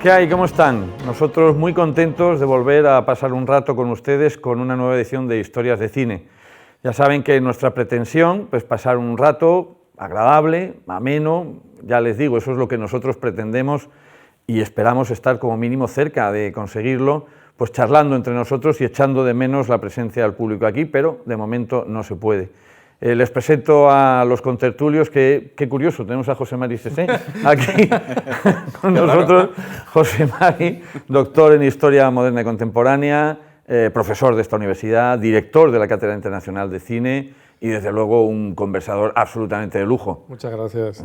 ¿Qué hay? ¿Cómo están? Nosotros muy contentos de volver a pasar un rato con ustedes con una nueva edición de Historias de Cine. Ya saben que nuestra pretensión es pasar un rato agradable, ameno, ya les digo, eso es lo que nosotros pretendemos y esperamos estar como mínimo cerca de conseguirlo, pues charlando entre nosotros y echando de menos la presencia del público aquí, pero de momento no se puede. Les presento a los contertulios, que qué curioso, tenemos a José Mari Sesé aquí con nosotros. José Mari, doctor en Historia Moderna y Contemporánea, profesor de esta universidad, director de la Cátedra Internacional de Cine y desde luego un conversador absolutamente de lujo. Muchas gracias.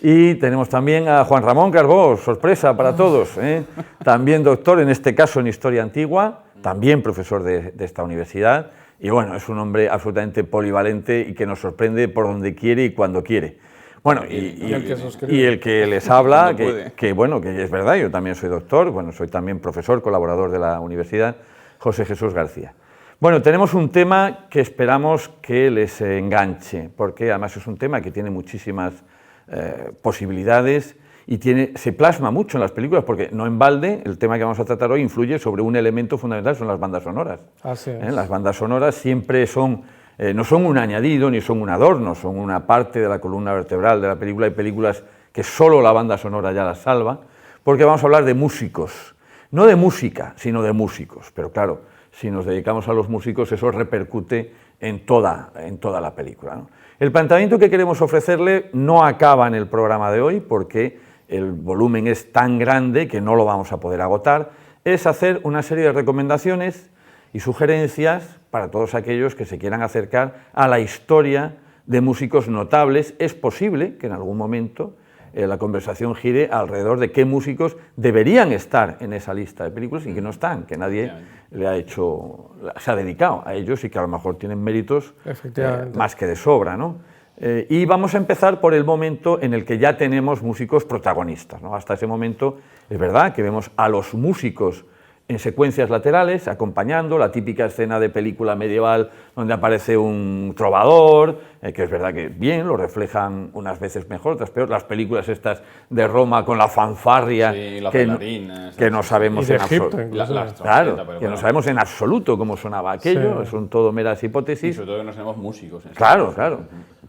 Y tenemos también a Juan Ramón Carbó, sorpresa para todos, también doctor, en este caso en Historia Antigua, también profesor de esta universidad. Y bueno, es un hombre absolutamente polivalente y que nos sorprende por donde quiere y cuando quiere. Bueno, y el que les habla, que bueno, que es verdad, yo también soy doctor, bueno, soy también profesor, colaborador de la universidad, José Jesús García. Bueno, tenemos un tema que esperamos que les enganche, porque además es un tema que tiene muchísimas posibilidades y se plasma mucho en las películas, porque no en balde el tema que vamos a tratar hoy influye sobre un elemento fundamental, son las bandas sonoras. Así es. Las bandas sonoras siempre son, no son un añadido ni son un adorno, son una parte de la columna vertebral de la película. Hay películas que solo la banda sonora ya las salva, porque vamos a hablar de músicos, no de música, sino de músicos, pero claro, si nos dedicamos a los músicos eso repercute en toda la película, ¿no? El planteamiento que queremos ofrecerle no acaba en el programa de hoy, porque el volumen es tan grande que no lo vamos a poder agotar, es hacer una serie de recomendaciones y sugerencias para todos aquellos que se quieran acercar a la historia de músicos notables. Es posible que en algún momento la conversación gire alrededor de qué músicos deberían estar en esa lista de películas y que no están, que nadie se ha dedicado a ellos y que a lo mejor tienen méritos más que de sobra, ¿no? Y vamos a empezar por el momento en el que ya tenemos músicos protagonistas, ¿no? Hasta ese momento es verdad que vemos a los músicos en secuencias laterales, acompañando la típica escena de película medieval donde aparece un trovador, que es verdad que bien, lo reflejan unas veces mejor, otras peor. Las películas estas de Roma con la fanfarria, sí, que no sabemos en absoluto. Claro, que no sabemos en absoluto cómo sonaba aquello, sí. Son todo meras hipótesis. Y sobre todo que no sabemos músicos. Claro.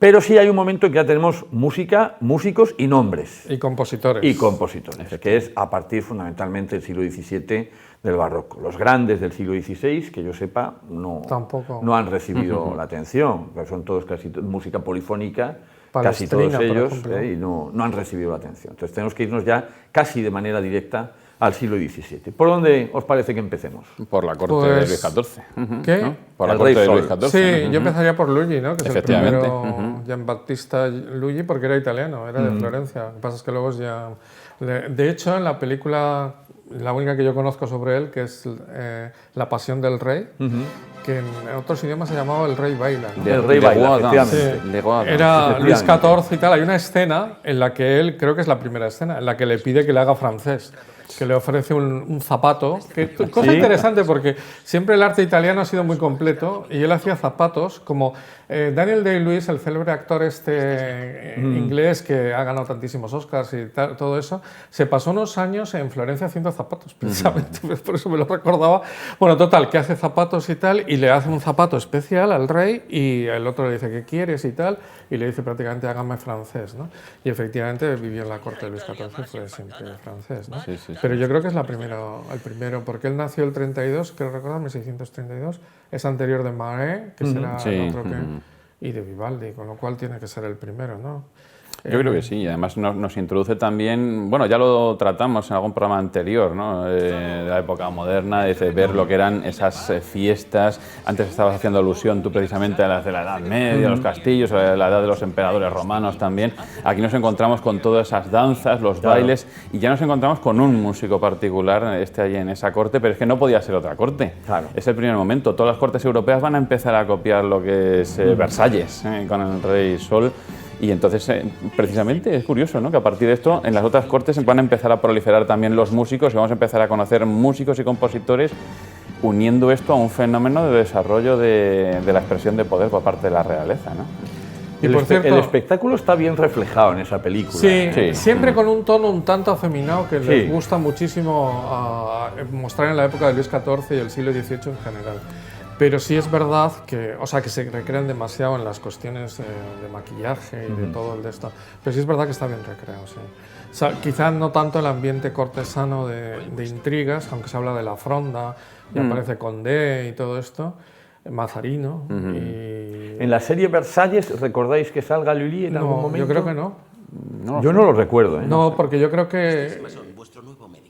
Pero sí hay un momento en que ya tenemos música, músicos y nombres. Y compositores. Que es a partir fundamentalmente del siglo XVII, del barroco. Los grandes del siglo XVI, que yo sepa, no han recibido la atención, son todos casi música polifónica, casi todos ellos, y no han recibido la atención. Entonces tenemos que irnos ya casi de manera directa al siglo XVII. ¿Por dónde os parece que empecemos? Por la corte de Luis XIV. ¿Qué? ¿No? Por la corte de Luis XIV. Sí, yo empezaría por Luigi, ¿no? Que es el Efectivamente. primero, Giambattista Luigi, porque era italiano, era de Florencia. Lo que pasa es que luego ya... De hecho, en la película, la única que yo conozco sobre él, que es La Pasión del Rey, que en otros idiomas se llamaba El Rey Baila, ¿no? El Rey Baila, efectivamente. Sí. Era Luis XIV y tal. Hay una escena en la que él, creo que es la primera escena, en la que le pide que le haga francés, que le ofrece un zapato. Cosa interesante, porque siempre el arte italiano ha sido muy completo y él hacía zapatos como Daniel Day-Lewis, el célebre actor inglés que ha ganado tantísimos Oscars y todo eso, se pasó unos años en Florencia haciendo zapatos, precisamente, por eso me lo recordaba. Bueno, total, que hace zapatos y tal, y le hace un zapato especial al rey y el otro le dice, ¿qué quieres? Y tal, y le dice prácticamente, hágame francés, ¿no? Y efectivamente vivió en la corte de Luis XIV, fue siempre francés, ¿no? Sí. Pero yo creo que es el primero, porque él nació el 32, creo recordar, 1632, es anterior de Marais, que será el otro y de Vivaldi, con lo cual tiene que ser el primero, ¿no? Yo creo que sí, y además nos introduce también, bueno, ya lo tratamos en algún programa anterior, ¿no? De la época moderna, de ver lo que eran esas fiestas. Antes estabas haciendo alusión tú precisamente a las de la Edad Media, los castillos, a la edad de los emperadores romanos también. Aquí nos encontramos con todas esas danzas, los bailes, y ya nos encontramos con un músico particular, allí en esa corte, pero es que no podía ser otra corte. Claro. Es el primer momento. Todas las cortes europeas van a empezar a copiar lo que es Versalles, con el rey Sol. Y entonces, precisamente, es curioso, ¿no?, que a partir de esto, en las otras cortes van a empezar a proliferar también los músicos y vamos a empezar a conocer músicos y compositores uniendo esto a un fenómeno de desarrollo de la expresión de poder por parte de la realeza, ¿no? Y por cierto, el espectáculo está bien reflejado en esa película. sí, Sí. siempre con un tono un tanto afeminado que Sí. les gusta muchísimo mostrar en la época de Luis XIV y el siglo XVIII en general. Pero sí es verdad que, o sea, que se recrean demasiado en las cuestiones de maquillaje y de todo el de esto. Pero sí es verdad que está bien recreado, sí. O sea, quizás no tanto el ambiente cortesano de intrigas, aunque se habla de la fronda, y aparece Condé y todo esto, Mazarino. Y... En la serie Versalles, ¿recordáis que salga Lully en algún No, momento? yo creo que no. Yo no lo recuerdo, ¿eh? No, porque yo creo que...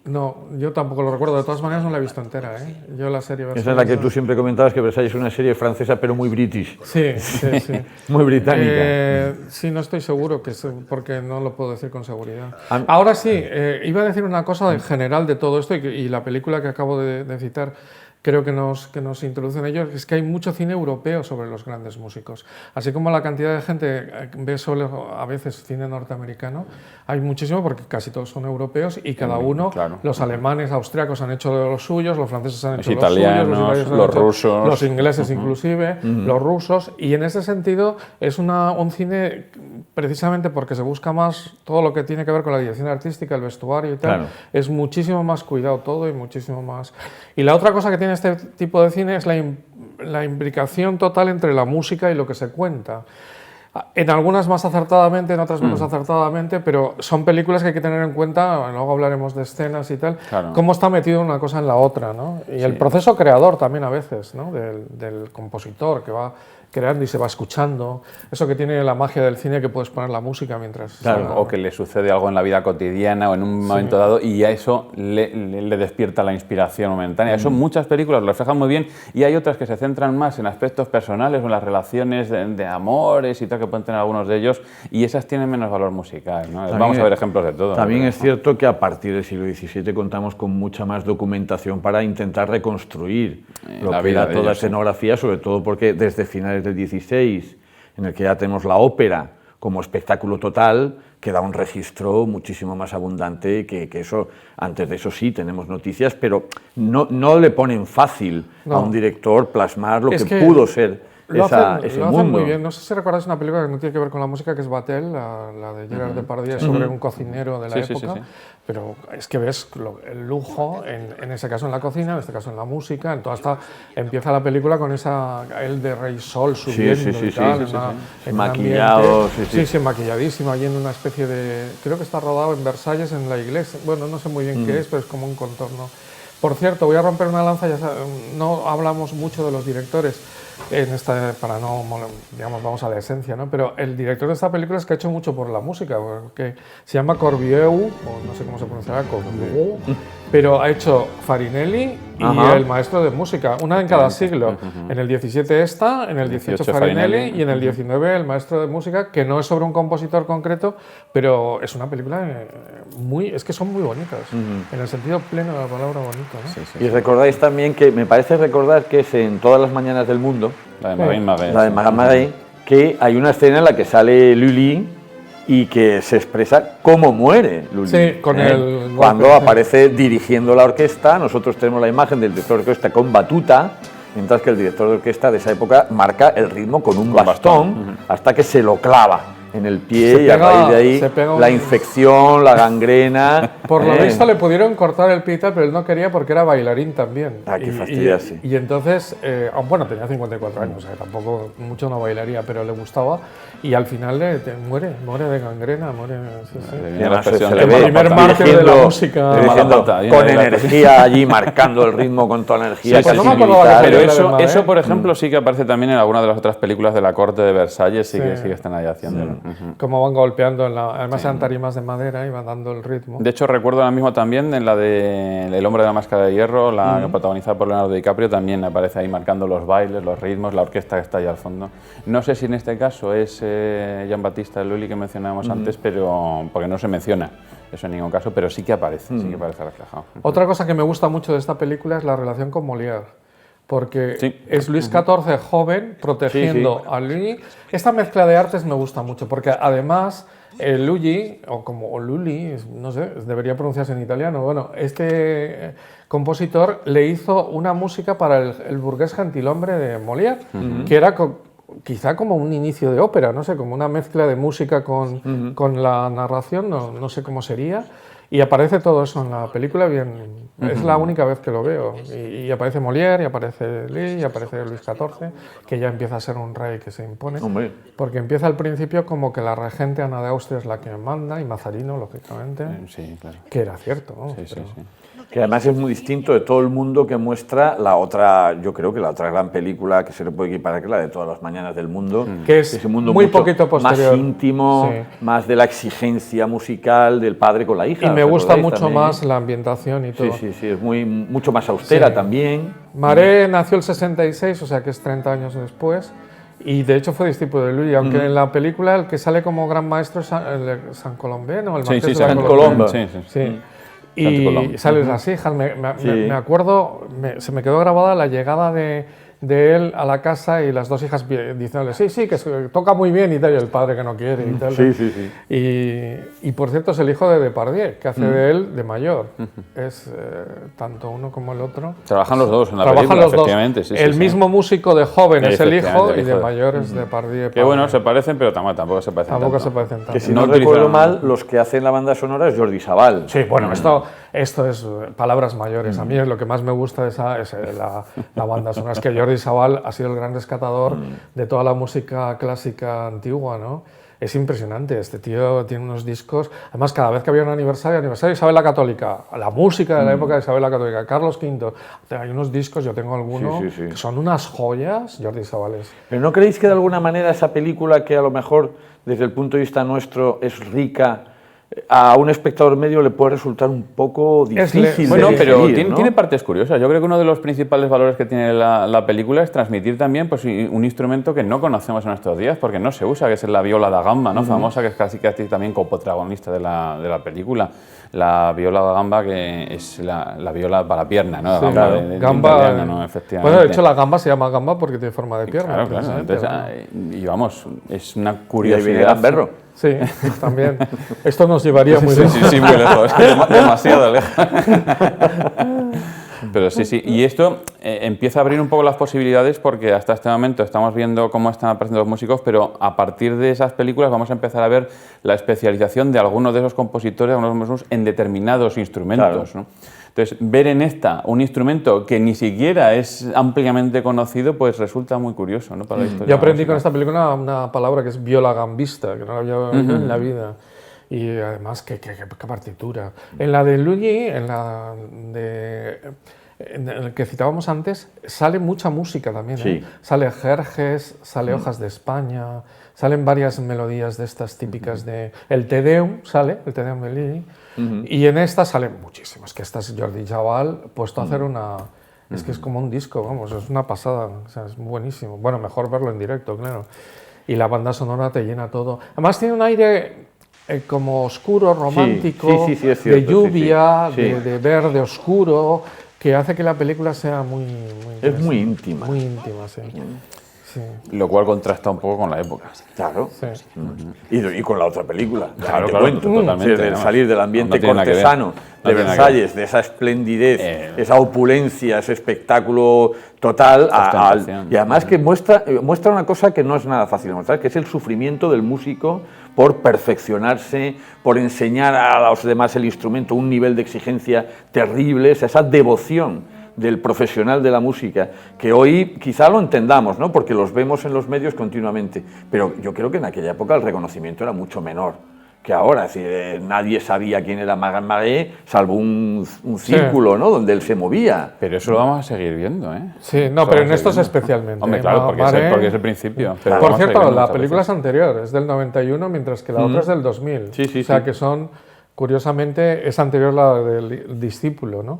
No, yo tampoco lo recuerdo. De todas maneras no la he visto entera, ¿eh? Yo la serie Esa es la que tú siempre comentabas, que Versalles es una serie francesa, pero muy british. Sí, sí, sí. Muy británica. Sí, no estoy seguro, porque no lo puedo decir con seguridad. A- Ahora sí, iba a decir una cosa en general de todo esto y la película que acabo de citar creo que nos introduce en ello, es que hay mucho cine europeo sobre los grandes músicos. Así como la cantidad de gente ve solo a veces cine norteamericano, hay muchísimo porque casi todos son europeos y cada uno, claro. los alemanes, austriacos han hecho los suyos, los franceses han hecho los italianos, suyos, los italianos han los hecho rusos. los ingleses inclusive, los rusos, y en ese sentido es un cine precisamente porque se busca más todo lo que tiene que ver con la dirección artística, el vestuario y tal, Claro. es muchísimo más cuidado todo y muchísimo más... Y la otra cosa que tiene este tipo de cine es la imbricación total entre la música y lo que se cuenta. En algunas más acertadamente, en otras menos acertadamente, pero son películas que hay que tener en cuenta, luego hablaremos de escenas y tal, Claro. cómo está metido una cosa en la otra, ¿no? Y el proceso creador también a veces, ¿no? Del compositor que va creando y se va escuchando, eso que tiene la magia del cine, que puedes poner la música mientras... Claro, o que le sucede algo en la vida cotidiana o en un momento dado y a eso le despierta la inspiración momentánea. Eso muchas películas lo reflejan muy bien y hay otras que se centran más en aspectos personales o en las relaciones de amores y tal que pueden tener algunos de ellos y esas tienen menos valor musical, ¿no? También Vamos a ver ejemplos de todo. También ¿no? es cierto que a partir del siglo XVII contamos con mucha más documentación para intentar reconstruir lo la que vida era de toda ellos, sí. escenografía, sobre todo porque desde finales del XVI, en el que ya tenemos la ópera como espectáculo total, queda un registro muchísimo más abundante que eso. Antes de eso sí tenemos noticias, pero no le ponen fácil a un director plasmar lo Es que que pudo ser lo ese hacen mundo. muy bien. No sé si recordáis una película que no tiene que ver con la música, que es Batel, la de Gerard Depardieu, sobre un cocinero de la época. Sí. Pero es que ves el lujo, en ese caso en la cocina, en este caso en la música, en toda esta... Empieza la película con él de Rey Sol subiendo y tal, en un maquillado, ambiente, sí, maquilladísimo, allí en una especie de... Creo que está rodado en Versalles, en la iglesia. Bueno, no sé muy bien qué es, pero es como un contorno. Por cierto, voy a romper una lanza, no hablamos mucho de los directores en esta, para no, digamos, vamos a la esencia, ¿no? Pero el director de esta película es que ha hecho mucho por la música, porque se llama Corbiou, o no sé cómo se pronunciará, Corbiou, pero ha hecho Farinelli y El Maestro de Música, una en cada siglo. En el 17 esta, en el 18 Farinelli y en el 19 El Maestro de Música, que no es sobre un compositor concreto, pero es una película es que son muy bonitas, en el sentido pleno de la palabra bonito, ¿no? Y recordáis también que, me parece recordar que es en Todas las mañanas del mundo, La de Marín Magué. la de Marat Marais, que hay una escena en la que sale Lully y que se expresa cómo muere Lully. Sí, con el golpe, Cuando sí. aparece dirigiendo la orquesta, nosotros tenemos la imagen del director de orquesta con batuta, mientras que el director de orquesta de esa época marca el ritmo con un bastón hasta que se lo clava en el pie y a raíz de ahí la infección, la gangrena... Por lo visto le pudieron cortar el pie y tal, pero él no quería porque era bailarín también. Ah, qué fastidio, sí. Y entonces, bueno, tenía 54 años, o sea, tampoco mucho no bailaría, pero le gustaba y al final muere de gangrena, muere... Sí, sí. Y además se le El ve primer mártir de la música. dirigiendo Pata, con energía allí, marcando el ritmo con toda la energía. Sí, pues casi no me acordaba militar. que Pero Magué. eso, por ejemplo, sí que aparece también en alguna de las otras películas de la corte de Versalles, sí que están ahí haciéndolo. Como van golpeando, además eran tarimas de madera y van dando el ritmo. De hecho, recuerdo ahora mismo también en la de El hombre de la máscara de hierro, la protagonizada por Leonardo DiCaprio, también aparece ahí marcando los bailes, los ritmos, la orquesta que está ahí al fondo. No sé si en este caso es Jean-Baptiste Lully que mencionábamos antes, pero porque no se menciona eso en ningún caso, pero sí que aparece reflejado. Otra cosa que me gusta mucho de esta película es la relación con Molière, porque Sí. es Luis XIV joven protegiendo a Lully. Esta mezcla de artes me gusta mucho, porque además Lully, o Lully, no sé, debería pronunciarse en italiano, bueno, este compositor le hizo una música para el burgués gentilhombre de Molière, que era quizá como un inicio de ópera, no sé, como una mezcla de música con la narración, no sé cómo sería. Y aparece todo eso en la película, bien, es la única vez que lo veo. Y aparece Molière, y aparece Lee, y aparece Luis XIV, que ya empieza a ser un rey que se impone. Hombre. Porque empieza al principio como que la regente Ana de Austria es la que manda, y Mazarino, lógicamente, Sí, claro. que era cierto, ¿no? Sí, sí, sí. Que además es muy distinto de todo el mundo que muestra la otra, yo creo que la otra gran película que se le puede equiparar, que es la de Todas las mañanas del mundo, Que es ese mundo muy mucho poquito posterior. más íntimo, Sí. más de la exigencia musical del padre con la hija. Y me ¿os gusta acordáis mucho también? más la ambientación y todo. Sí, es mucho más austera Sí. también. Maré nació el 66, o sea que es 30 años después, y de hecho fue discípulo de Louis, aunque en la película el que sale como gran maestro es San Colombé, ¿no? El Sí, marqués sí, de la San Colombe. Colombe. Sí, sí. Sí. Santo Colombo. Y salen las hijas, Sí. me acuerdo, se me quedó grabada la llegada de él a la casa y las dos hijas diciéndole, sí, que toca muy bien y tal, y el padre que no quiere y tal. Sí. Y por cierto es el hijo de Depardieu, que hace de él de mayor. Es tanto uno como el otro. Trabajan los dos en la Trabajan película, los dos. efectivamente. Sí, El sí, mismo músico de joven es el hijo Efectivamente, y el de hijo de- mayor es Depardieu. Que bueno, se parecen, pero tampoco se parecen Tampoco tanto. se parecen tanto. Que si No no, recuerdo utilizaron- mal, los que hacen la banda sonora es Jordi Sabal. Sí, bueno, esto es palabras mayores. A mí es lo que más me gusta de esa es la banda sonora. Es que Jordi Sabal ha sido el gran rescatador de toda la música clásica antigua, ¿no? Es impresionante, este tío tiene unos discos, además cada vez que había un aniversario de Isabel la Católica, la música de la época de Isabel la Católica, Carlos V, hay unos discos, yo tengo algunos, Sí. que son unas joyas, Jordi Sabal es. ¿Pero no creéis que de alguna manera esa película, que a lo mejor desde el punto de vista nuestro es rica, a un espectador medio le puede resultar un poco difícil de Bueno, pero digerir, ¿no? tiene partes curiosas. Yo creo que uno de los principales valores que tiene la película es transmitir también pues, un instrumento que no conocemos en estos días, porque no se usa, que es la viola da gamba, ¿no? Famosa, que es casi también coprotagonista de la película. La viola da gamba, que es la viola para pierna, ¿no? La Sí, gamba claro. de Gamba, italiana, ¿no? Efectivamente. bueno, de hecho la gamba se llama gamba porque tiene forma de pierna. Claro, claro. precisamente, Entonces, ¿no? y vamos, es una Y ahí viene curiosidad. Gamberro. Sí, también. Esto nos llevaría muy lejos. Sí, muy lejos, demasiado lejos. Pero sí. Y esto empieza a abrir un poco las posibilidades porque hasta este momento estamos viendo cómo están apareciendo los músicos, pero a partir de esas películas vamos a empezar a ver la especialización de algunos de esos compositores, algunos músicos en determinados instrumentos, Claro. ¿no? Entonces, ver en esta un instrumento que ni siquiera es ampliamente conocido, pues resulta muy curioso, ¿no? Para la historia. Yo aprendí de con la esta película una palabra que es viola gambista, que no la había oído en la vida. Y además, qué partitura. En la de Lully, en el que citábamos antes, sale mucha música también. Sí. Sale Jerjes, sale Hojas de España, salen varias melodías de estas típicas de... El Te Deum sale, el Te Deum de Lully, y en esta salen muchísimas, que esta es Jordi Sabal puesto a hacer una... Es que es como un disco, vamos, es una pasada, o sea, es buenísimo. Bueno, mejor verlo en directo, claro. Y la banda sonora te llena todo. Además tiene un aire como oscuro, romántico, sí, es cierto, de lluvia, sí. De verde oscuro, que hace que la película sea muy Es muy íntima. Muy íntima, sí. Sí. Lo cual contrasta un poco con la época. Claro. Sí. Y con la otra película. Claro, te claro, cuento. totalmente, Sí, de además. salir del ambiente No tiene nada que ver. cortesano No de tiene nada que ver. Versalles, de esa esplendidez, esa opulencia, ese espectáculo total, Ostentación. y además que muestra una cosa que no es nada fácil de mostrar, que es el sufrimiento del músico por perfeccionarse, por enseñar a los demás el instrumento, un nivel de exigencia terrible, esa devoción del profesional de la música, que hoy quizá lo entendamos, ¿no? Porque los vemos en los medios continuamente, pero yo creo que en aquella época el reconocimiento era mucho menor que ahora. Es decir, nadie sabía quién era Marat Maré, salvo un círculo, ¿no? Donde él se movía. Pero eso lo vamos a seguir viendo, ¿eh? Sí, no, Eso pero lo en vamos a estos seguir viendo. especialmente. Hombre, claro, porque, Maré- es el principio. pero Por vamos a seguir cierto, viendo la muchas película es veces. anterior, es del 91, mientras que la otra es del 2000. Sí, o sea sí. que son, curiosamente, es anterior la del discípulo, ¿no?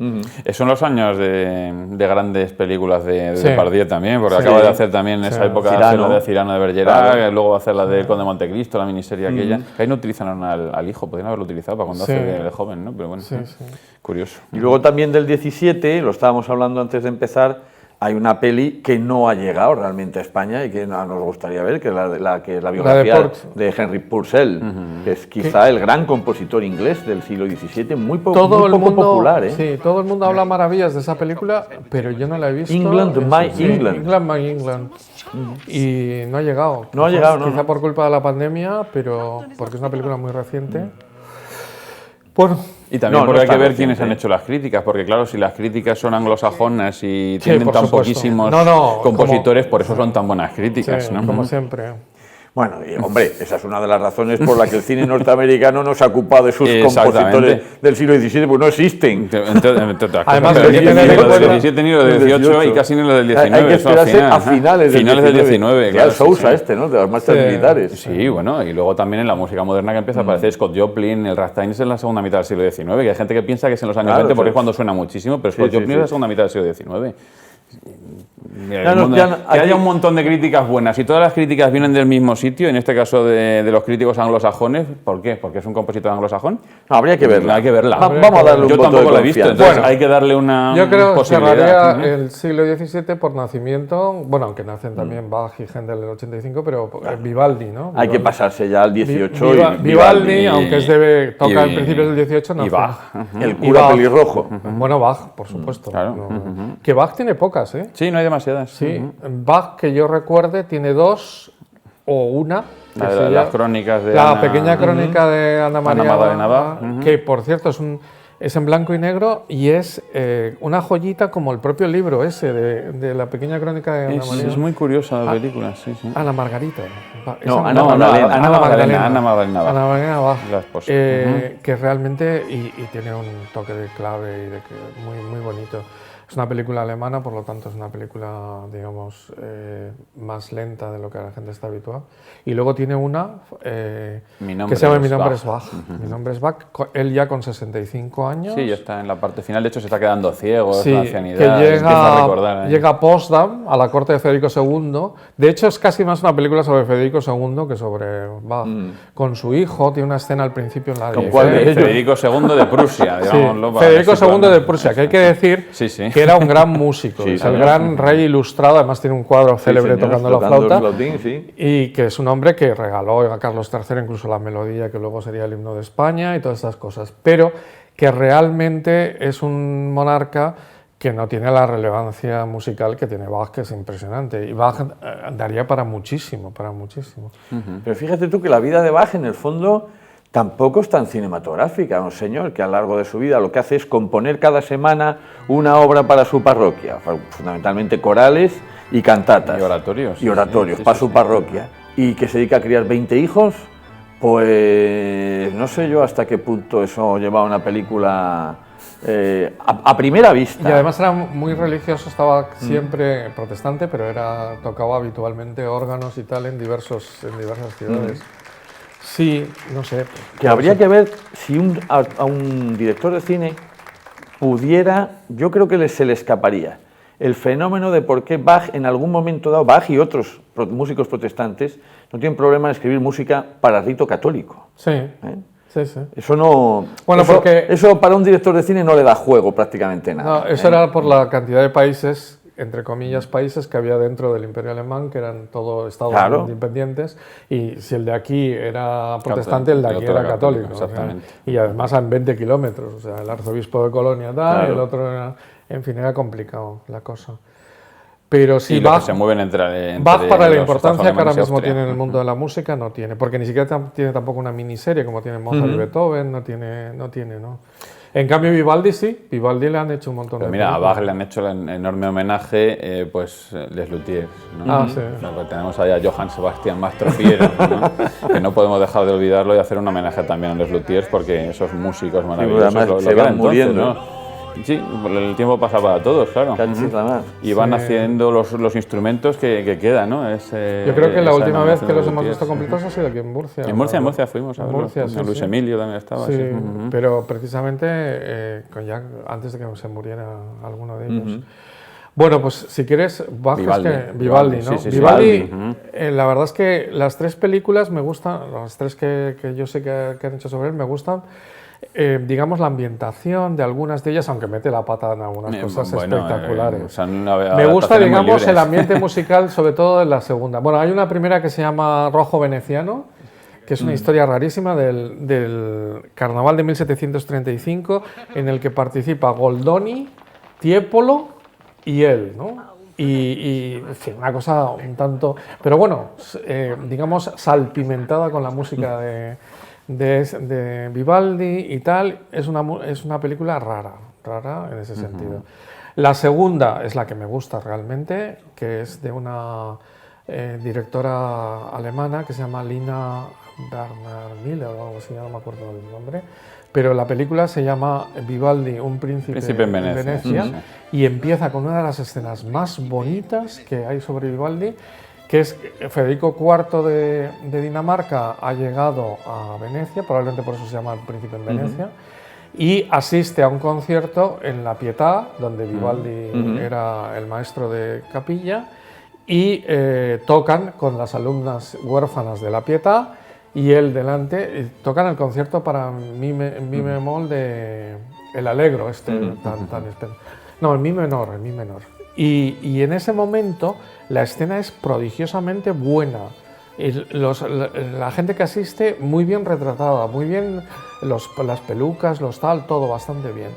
Son los años de grandes películas de Sí. Depardieu también, porque Sí. acaba de hacer también en esa Sí. época Cirano. la de Cirano de Bergerac, Claro. luego va a hacer la del Conde de Montecristo, la miniserie aquella. Ahí no utilizaron al hijo, podrían haberlo utilizado para cuando Sí. hace de joven, ¿no? Pero bueno, Sí, sí. curioso. Y luego también del 17, lo estábamos hablando antes de empezar, hay una peli que no ha llegado realmente a España y que nos gustaría ver, que es la biografía de Henry Purcell, que es quizá el gran compositor inglés del siglo XVII, muy poco popular. Sí, todo el mundo habla maravillas de esa película, pero yo no la he visto. England, My England. England, My England. Y no ha llegado. No ha llegado, quizá por culpa de la pandemia, pero porque es una película muy reciente. Bueno, y también porque hay que ver quiénes han hecho las críticas, porque claro, si las críticas son anglosajonas y tienen tan poquísimos compositores, por eso son tan buenas críticas. Sí, ¿no? como siempre. Bueno, y, hombre, esa es una de las razones por las que el cine norteamericano no se ha ocupado de sus compositores del siglo XVII, pues no existen. Además, pero ni los del XVII ni los del XVIII y casi ni los del XIX. Hay que esperarse a finales del XIX. Claro, Sousa de las marchas militares. Sí, bueno, y luego también en la música moderna que empieza a aparecer Scott Joplin, el ragtime es en la segunda mitad del siglo XIX, que hay gente que piensa que es en los años 20 porque es cuando suena muchísimo, pero Scott Joplin es la segunda mitad del siglo XIX. Que haya un montón de críticas buenas y todas las críticas vienen del mismo sitio, en este caso de los críticos anglosajones. ¿Por qué? ¿Porque es un compositor anglosajón? No, habría que verla. Hay que verla. Vamos a darle un Yo voto tampoco de la he visto, confianza. entonces hay que darle una yo creo que posibilidad. cerraría el siglo XVII por nacimiento, bueno, aunque nacen también Bach y Händel en el 85, pero Vivaldi, ¿no? Hay que pasarse ya al 18 Vivaldi, aunque toca en principios del 18, no. Y Bach. El cura pelirrojo. Bueno, Bach, por supuesto. Claro. Que Bach tiene pocas, ¿eh? Sí, no hay demasiadas. Sí, Bach, que yo recuerde, tiene dos o una. Las crónicas de la pequeña crónica de Ana María Bach, que por cierto es en blanco y negro y es una joyita como el propio libro ese de la pequeña crónica de Ana María. Es muy curiosa la película, sí. Ana Margarita. Ana Magdalena. Ana Magdalena Bach. La esposa. Que realmente y tiene un toque de clave y de que muy bonito. Es una película alemana, por lo tanto es una película, digamos, más lenta de lo que la gente está habituada. Y luego tiene una que se llama Mi nombre es Bach. Mi nombre es Bach, él ya con 65 años. Sí, ya está en la parte final, de hecho se está quedando ciego, sí, es la ancianidad, que empieza a recordar. Llega a Potsdam, a la corte de Federico II. De hecho es casi más una película sobre Federico II que sobre Bach. Con su hijo, tiene una escena al principio en la ¿Con cuál de ellos? Federico II de Prusia, digámoslo. Sí, Federico II de Prusia, que hay que decir que era un gran músico, es el gran rey ilustrado, además tiene un cuadro célebre tocando la flauta, y que es un hombre que regaló a Carlos III incluso la melodía que luego sería el himno de España y todas estas cosas, pero que realmente es un monarca que no tiene la relevancia musical que tiene Bach, que es impresionante, y Bach daría para muchísimo. Pero fíjate tú que la vida de Bach en el fondo tampoco es tan cinematográfica, un señor que a lo largo de su vida lo que hace es componer cada semana una obra para su parroquia, fundamentalmente corales y cantatas. Y oratorios. Para su parroquia. Y que se dedica a criar 20 hijos, pues no sé yo hasta qué punto eso lleva a una película a primera vista. Y además era muy religioso, estaba siempre protestante, pero tocaba habitualmente órganos y tal en diversas ciudades. Sí, no sé. Que habría que ver si a un director de cine pudiera, yo creo que se le escaparía el fenómeno de por qué Bach en algún momento dado, Bach y otros músicos protestantes no tienen problema en escribir música para rito católico. Sí. Sí. Eso no. Bueno, eso para un director de cine no le da juego prácticamente nada. No, eso era por la cantidad de países, entre comillas, países que había dentro del Imperio Alemán, que eran todos estados independientes, y si el de aquí era protestante, el de aquí era católico. Exactamente. O sea, y además en 20 kilómetros, o sea, el arzobispo de Colonia tal, el otro era... En fin, era complicado la cosa. Pero sí, Bach, se mueven entre Bach para la importancia que ahora mismo tiene en el mundo de la música, no tiene, porque ni siquiera tiene tampoco una miniserie como tiene Mozart y Beethoven, no tiene. En cambio Vivaldi sí, Vivaldi le han hecho un montón de películas. A Bach le han hecho el enorme homenaje, pues Les Luthiers, ¿no? Sí. Tenemos allá a Johann Sebastian Mastropiero, ¿no? Que no podemos dejar de olvidarlo y hacer un homenaje también a Les Luthiers porque esos músicos maravillosos se van muriendo, ¿no? Sí, el tiempo pasa para todos, claro. Y van haciendo los instrumentos que quedan, ¿no? Yo creo que la última vez que los hemos visto completos ha sido aquí en Murcia. En Murcia fuimos a verlo. Luis Emilio también estaba. Sí, pero precisamente ya antes de que se muriera alguno de ellos. Bueno, pues si quieres, Vivaldi, ¿no? Sí, sí, Vivaldi, sí. la verdad es que las tres películas me gustan, las tres que yo sé que han hecho sobre él me gustan. Digamos, la ambientación de algunas de ellas, aunque mete la pata en algunas cosas espectaculares. Me gusta, digamos, el ambiente musical, sobre todo en la segunda. Bueno, hay una primera que se llama Rojo Veneciano, que es una historia rarísima del carnaval de 1735, en el que participa Goldoni, Tiepolo y él, ¿no? Y en fin, una cosa un tanto... Pero bueno, digamos, salpimentada con la música de Vivaldi y tal. Es una película rara en ese sentido. La segunda es la que me gusta realmente, que es de una directora alemana que se llama Lina Werner-Miller o algo así, no me acuerdo del nombre. Pero la película se llama Vivaldi, un príncipe en Venecia, y empieza con una de las escenas más bonitas que hay sobre Vivaldi, que es Federico IV de Dinamarca ha llegado a Venecia, probablemente por eso se llama el príncipe en Venecia, y asiste a un concierto en la Pietà, donde Vivaldi era el maestro de capilla, y tocan con las alumnas huérfanas de la Pietà, y él delante, tocan el concierto para mi bemol de el Allegro, no, el mi menor. Y en ese momento la escena es prodigiosamente buena. La gente que asiste, muy bien retratada, muy bien las pelucas, todo bastante bien.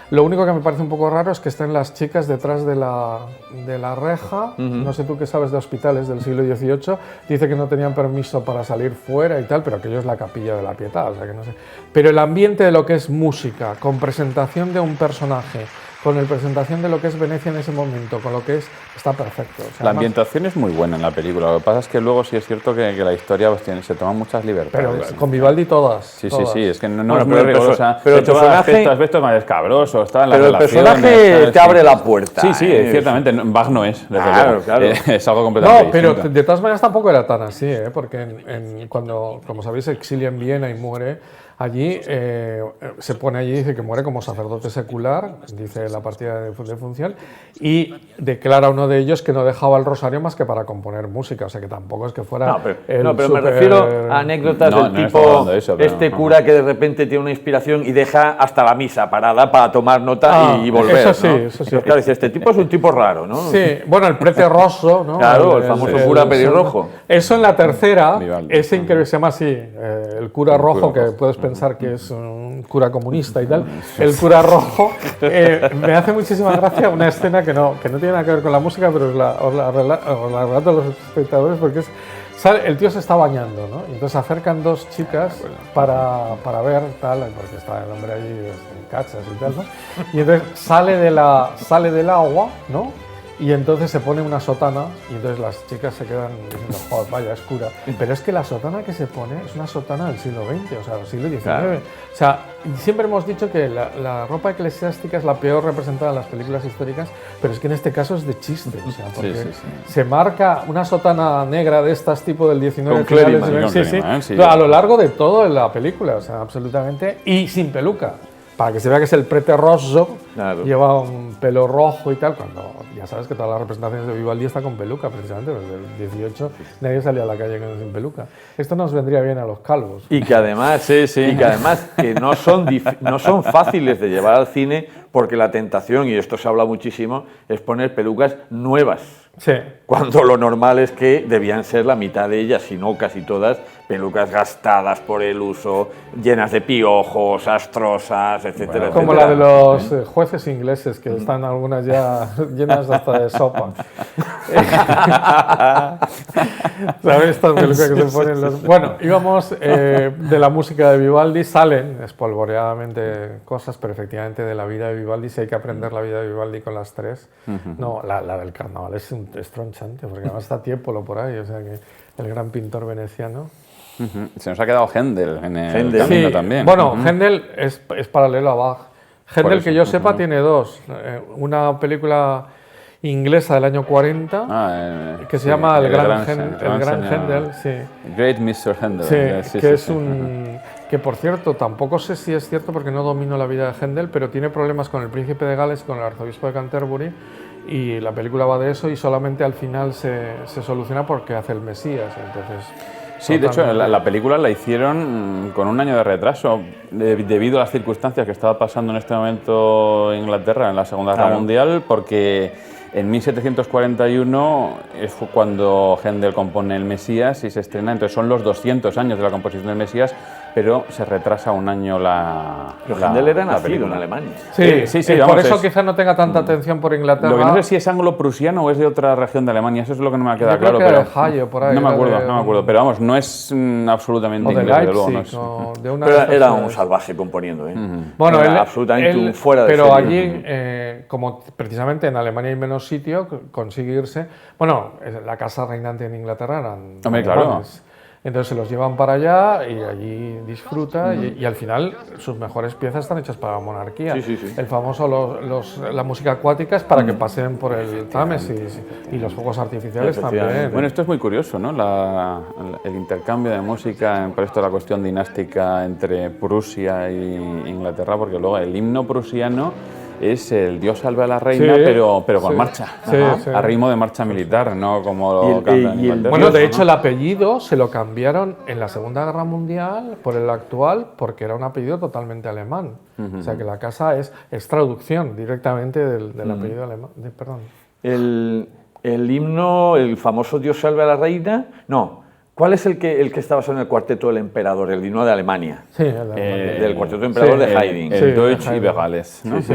Lo único que me parece un poco raro es que estén las chicas detrás de la reja. No sé tú qué sabes de hospitales del siglo XVIII. Dice que no tenían permiso para salir fuera y tal, pero aquello es la capilla de la Pietà, o sea que no sé. Pero el ambiente de lo que es música, con presentación de un personaje, con la presentación de lo que es Venecia en ese momento, con lo que está perfecto. O sea, la ambientación es muy buena en la película, lo que pasa es que luego sí es cierto que la historia se toma muchas libertades. Pero con Vivaldi todas. Sí, es que no es muy rigurosa. Pero de hecho, aspectos más escabrosos, está en las relaciones. Pero el personaje te abre la puerta. Sí, ciertamente, Bach no es, desde luego. Claro. Es algo completamente distinto. Pero de todas maneras tampoco era tan así, porque cuando, como sabéis, exilia en Viena y muere allí, se pone allí y dice que muere como sacerdote secular, dice la partida de función, y declara uno de ellos que no dejaba el rosario más que para componer música, o sea que tampoco es que fuera... pero me refiero a anécdotas del tipo, cura que de repente tiene una inspiración y deja hasta la misa parada para tomar nota y volver. Eso sí, ¿no? eso sí. Pero claro, dice, este tipo es un tipo raro, ¿no? Sí, bueno, el prete rosso, ¿no? Claro, el famoso cura pelirrojo. Eso en la tercera, Vivaldi. ese que se llama así, el cura rojo, que puedes pensar que es un cura comunista y tal. El cura rojo, me hace muchísima gracia una escena que no tiene nada que ver con la música, pero os la relato a los espectadores porque el tío se está bañando, ¿no? Y entonces se acercan dos chicas para ver tal, porque está el hombre allí en cachas y tal, ¿no? Y entonces sale del agua, ¿no? Y entonces se pone una sotana y entonces las chicas se quedan diciendo, joder, vaya, es cura. Pero es que la sotana que se pone es una sotana del siglo XX, o sea, del siglo XIX. Claro. O sea, siempre hemos dicho que la ropa eclesiástica es la peor representada en las películas históricas, pero es que en este caso es de chiste, o sea, porque se marca una sotana negra de estas tipo del XIX, con Clériman, a lo largo de toda la película, o sea, absolutamente, y sin peluca. Para que se vea que es el prete rosso, lleva un pelo rojo y tal, cuando ya sabes que todas las representaciones de Vivaldi están con peluca, precisamente, desde el 18 nadie salía a la calle sin peluca. Esto nos vendría bien a los calvos. Y que además, que no son fáciles de llevar al cine, porque la tentación, y esto se habla muchísimo, es poner pelucas nuevas. Sí. Cuando lo normal es que debían ser la mitad de ellas, si no casi todas, pelucas gastadas por el uso, llenas de piojos, astrosas, etcétera. Como la de los jueces ingleses, que están algunas ya llenas hasta de sopa. ¿Sabes estas pelucas que se ponen los...? Bueno, íbamos de la música de Vivaldi, salen espolvoreadamente cosas, pero efectivamente de la vida de Vivaldi, si hay que aprender la vida de Vivaldi con las tres. No, la del carnaval es tronchante, porque además está Tiepolo por ahí, o sea que el gran pintor veneciano. Se nos ha quedado Händel en el camino también. Bueno, Händel es paralelo a Bach. Händel, que yo sepa, tiene dos. Una película inglesa del año 40 que se llama El Gran Händel. Great Mr. Händel. Que por cierto, tampoco sé si es cierto porque no domino la vida de Händel, pero tiene problemas con el príncipe de Gales, con el arzobispo de Canterbury, y la película va de eso y solamente al final se soluciona porque hace el Mesías, entonces... Sí, de hecho, la película la hicieron con un año de retraso debido a las circunstancias que estaba pasando en este momento en Inglaterra en la Segunda Guerra Mundial, porque en 1741 fue cuando Händel compone el Mesías y se estrena, entonces son los 200 años de la composición del Mesías, pero se retrasa un año la Pero Händel era nacido en Alemania. Sí, vamos, por eso quizás no tenga tanta atención por Inglaterra. Lo que no sé si es anglo-prusiano o es de otra región de Alemania, eso es lo que no me ha quedado claro. Creo que era de Halle, por ahí. No me acuerdo, pero vamos, no es absolutamente o de inglés, Leipzig, luego. No es, de una pero era un salvaje componiendo, ¿eh? Bueno, era absolutamente un fuera de pero serie. allí, como precisamente en Alemania hay menos sitio, consigue irse. Bueno, la casa reinante en Inglaterra eran Hombre, claro. alemanes. Entonces se los llevan para allá y allí disfruta y al final sus mejores piezas están hechas para la monarquía. Sí. El famoso, la música acuática es para que pasen por el Támesis y los fuegos artificiales también. Bueno, esto es muy curioso, ¿no? El intercambio de música, por esto la cuestión dinástica entre Prusia e Inglaterra, porque luego el himno prusiano es el Dios salve a la reina, pero con marcha, a ritmo de marcha militar, no como lo cantan en Inglaterra. Bueno, de hecho el apellido se lo cambiaron en la Segunda Guerra Mundial por el actual, porque era un apellido totalmente alemán. O sea que la casa es traducción directamente del apellido alemán. Perdón. El himno, el famoso Dios salve a la reina, no. ¿Cuál es el que está basado en el Cuarteto del Emperador, el himno de Alemania? Sí, del Cuarteto del Emperador de Haydn. El Deutsch über alles, ¿no? Sí.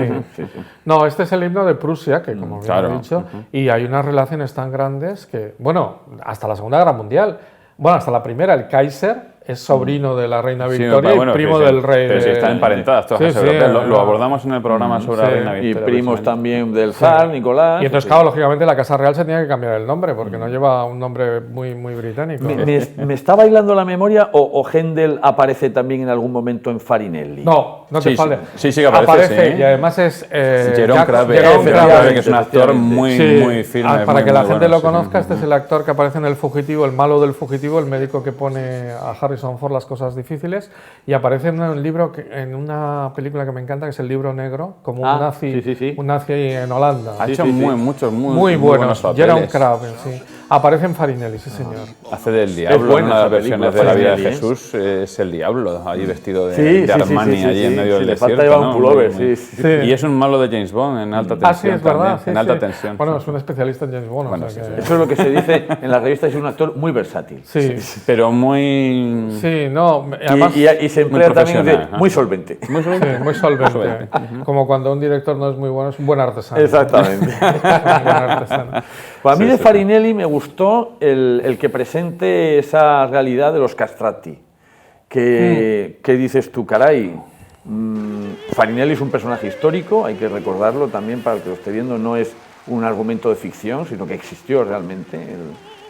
No, este es el himno de Prusia, que como bien he dicho, y hay unas relaciones tan grandes que, bueno, hasta la Segunda Guerra Mundial, bueno, hasta la primera, el Kaiser es sobrino de la reina Victoria y primo del rey. Pero sí están emparentadas todas las europeas. Lo abordamos en el programa sobre la reina Victoria. Y primos también del zar, Nicolás. Y entonces, claro, lógicamente la Casa Real se tenía que cambiar el nombre porque no lleva un nombre muy británico. ¿Me está bailando la memoria o Händel aparece también en algún momento en Farinelli? No te falla. Sí que aparece. Y además es Jerome Crabbe, que es un actor muy firme. Para que la gente lo conozca, este es el actor que aparece en El Fugitivo, el malo del Fugitivo, el médico que pone a Harrison Ford las cosas difíciles, y aparece en un libro, en una película que me encanta, que es El Libro Negro, como un nazi en Holanda. Ha hecho muchos muy buenos papeles. Jerome Crabbe, sí. Aparece en Farinelli, sí señor. Hace del diablo, en una de las versiones de La vida de Jesús, es el diablo, ahí vestido de Armani, allí en medio del desierto. Le falta llevar un pullover, Y es un malo de James Bond en alta tensión. Sí, es verdad. En alta tensión. Bueno, es un especialista en James Bond. Eso es lo que se dice en la revista, es un actor muy versátil. Sí. Pero muy... Sí, no, además... Y se emplea también muy solvente. Muy solvente. Como cuando un director no es muy bueno, es un buen artesano. Exactamente. Un buen artesano. Pues a mí de Farinelli me gustó el que presente esa realidad de los castrati. Que dices tú, caray, Farinelli es un personaje histórico, hay que recordarlo también para el que lo esté viendo, no es un argumento de ficción, sino que existió realmente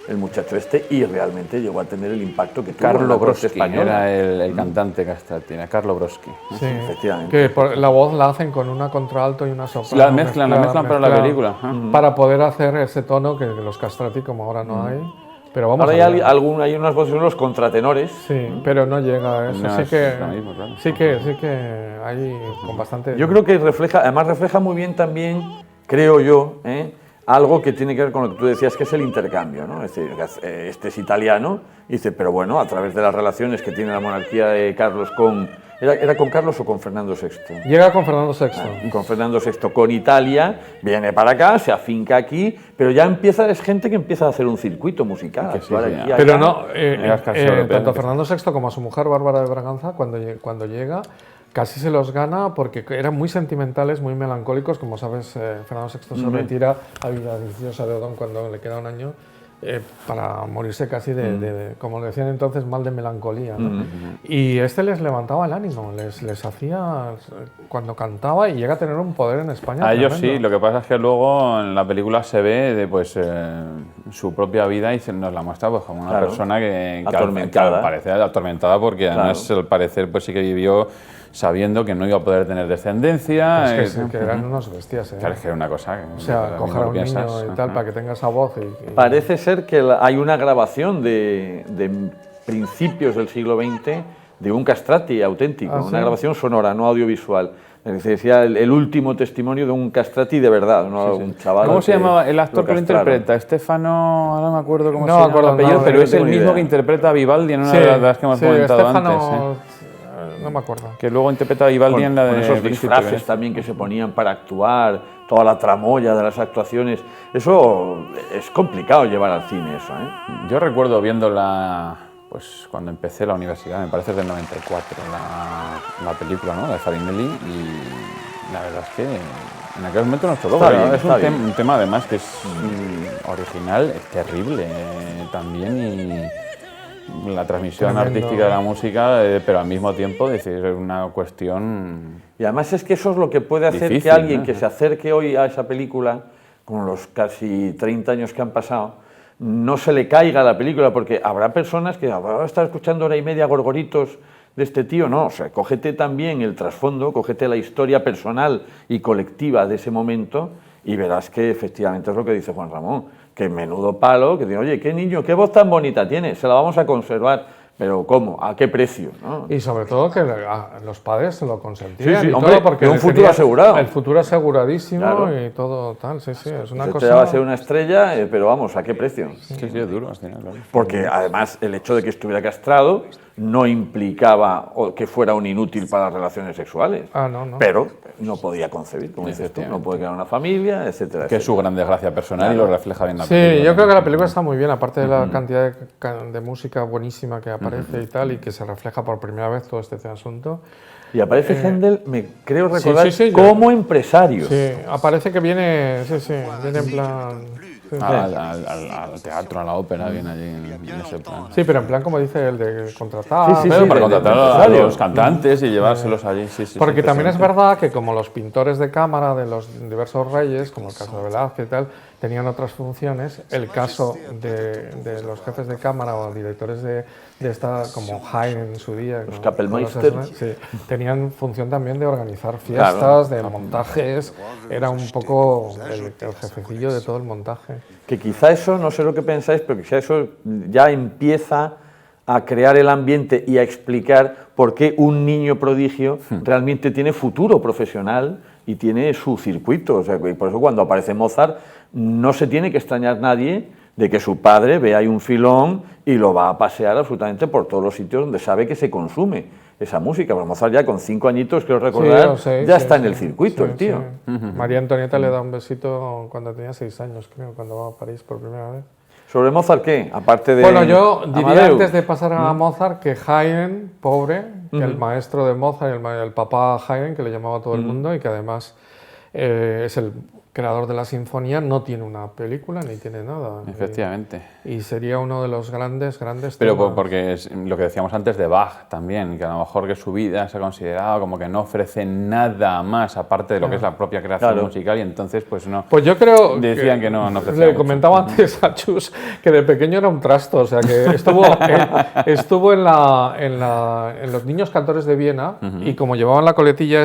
el muchacho este y realmente llegó a tener el impacto que tuvo Carlo en la corte Broschi española. era el cantante castrati, Carlo Broschi. Sí, efectivamente. Que la voz la hacen con una contralto y una soprano. La mezclan para la película. Para poder hacer ese tono que los castrati, como ahora no hay. Pero vamos ahora hay unas voces, los contratenores. Sí, pero no llega a eso. No sí, es que, lo mismo, claro. sí que hay con bastante... Yo creo que además refleja muy bien también, creo yo, algo que tiene que ver con lo que tú decías, que es el intercambio, ¿no? Es decir, este es italiano, y dice, pero bueno, a través de las relaciones que tiene la monarquía de Carlos con... ¿Era con Carlos o con Fernando VI? Llega con Fernando VI. Con Fernando VI, con Italia, viene para acá, se afinca aquí, pero ya es gente que empieza a hacer un circuito musical. Pero no, tanto Fernando VI como a su mujer Bárbara de Braganza, cuando llega, casi se los gana porque eran muy sentimentales, muy melancólicos. Como sabes, Fernando VI se retira a vida viciosa de Odón cuando le queda un año. Para morirse casi como le decían entonces, mal de melancolía, ¿no? Y este les levantaba el ánimo, les hacía cuando cantaba y llega a tener un poder en España. A ellos sí, lo que pasa es que luego en la película se ve su propia vida y nos la muestra pues, como una persona que al parecer atormentada porque además al parecer pues sí que vivió sabiendo que no iba a poder tener descendencia. Que eran unos bestias, Claro, es que era una cosa... O sea, coger a un niño y tal, para que tenga esa voz. Parece ser que hay una grabación de principios del siglo XX de un castrati auténtico, una grabación sonora, no audiovisual. Decía el último testimonio de un castrati de verdad, no un chaval. ¿Cómo se llamaba el actor que lo interpreta? Estefano, ahora no me acuerdo cómo se llama el apellido, no, pero es el mismo idea. que interpreta a Vivaldi en una de las que hemos comentado Stefano, antes. No me acuerdo. Que luego interpreta a Vivaldi en la de... Con esos disfraces también que se ponían para actuar, toda la tramoya de las actuaciones. Eso es complicado llevar al cine, eso, ¿eh? Yo recuerdo viéndola, pues cuando empecé la universidad, me parece del 94, la película, ¿no? La de Farinelli, y la verdad es que en aquel momento nos tocó. Es un tema además que es original, es terrible también, y la transmisión artística de la música, pero al mismo tiempo decir una cuestión. Y además es que eso es lo que puede hacer difícil, que alguien ¿no? que se acerque hoy a esa película, con los casi 30 años que han pasado, no se le caiga la película, porque habrá personas que van a estar escuchando hora y media gorgoritos de este tío. No, o sea, cógete también el trasfondo, cógete la historia personal y colectiva de ese momento y verás que efectivamente es lo que dice Juan Ramón, que menudo palo, que dice, oye, qué niño, qué voz tan bonita tiene, se la vamos a conservar, pero ¿cómo? ¿A qué precio? ¿No? Y sobre todo que los padres se lo consentían. Sí, y hombre, todo porque un futuro asegurado. El futuro aseguradísimo, claro. Y todo tal, sí, es una Este cosa... va a ser una estrella, pero vamos, ¿a qué precio? Sí, es duro, al final, claro. Porque además el hecho de que estuviera castrado no implicaba que fuera un inútil para las relaciones sexuales. No. Pero no podía concebir, como dices tú, no puede crear una familia, etcétera. Que es su gran desgracia personal, claro. Y lo refleja bien la Sí, película. yo creo que la película está muy bien, aparte de la cantidad de música buenísima que aparece y tal, y que se refleja por primera vez todo este asunto. Y aparece Händel, me creo recordar, sí, como empresario. Sí, aparece que viene, viene en plan... Sí. Al teatro, a la ópera, viene allí en ese plan. Sí, pero en plan, como dice el de contratar. Sí, para contratar a los cantantes y llevárselos allí. Porque también es verdad que como los pintores de cámara de los diversos reyes, como el caso de Velázquez y tal, tenían otras funciones, el caso de los jefes de cámara o directores de esta, como Haydn en su día, los Kapellmeister, sí, tenían función también de organizar fiestas, de montajes, era un poco el jefecillo de todo el montaje. Que quizá eso, no sé lo que pensáis, pero quizá eso ya empieza a crear el ambiente y a explicar por qué un niño prodigio realmente tiene futuro profesional y tiene su circuito. O sea, y por eso cuando aparece Mozart no se tiene que extrañar nadie de que su padre ve ahí un filón y lo va a pasear absolutamente por todos los sitios donde sabe que se consume esa música. Pero Mozart ya con 5 añitos, creo recordar, ya está en el circuito el tío. Sí. María Antonieta le da un besito cuando tenía 6 años, creo, cuando va a París por primera vez. ¿Sobre Mozart qué? Aparte de Bueno, yo diría Amadeus, antes de pasar a Mozart que Haydn, pobre, que el maestro de Mozart, el papá Haydn, que le llamaba a todo el mundo y que además es el creador de la sinfonía, no tiene una película ni tiene nada. Efectivamente. Y sería uno de los grandes Pero temas. porque es lo que decíamos antes de Bach también, que a lo mejor que su vida se ha considerado como que no ofrece nada más aparte de lo que es la propia creación musical, y entonces pues no. Pues yo creo decían que no ofrecía le mucho. comentaba antes a Chus que de pequeño era un trasto, o sea que estuvo en los Niños Cantores de Viena, y como llevaban la coletilla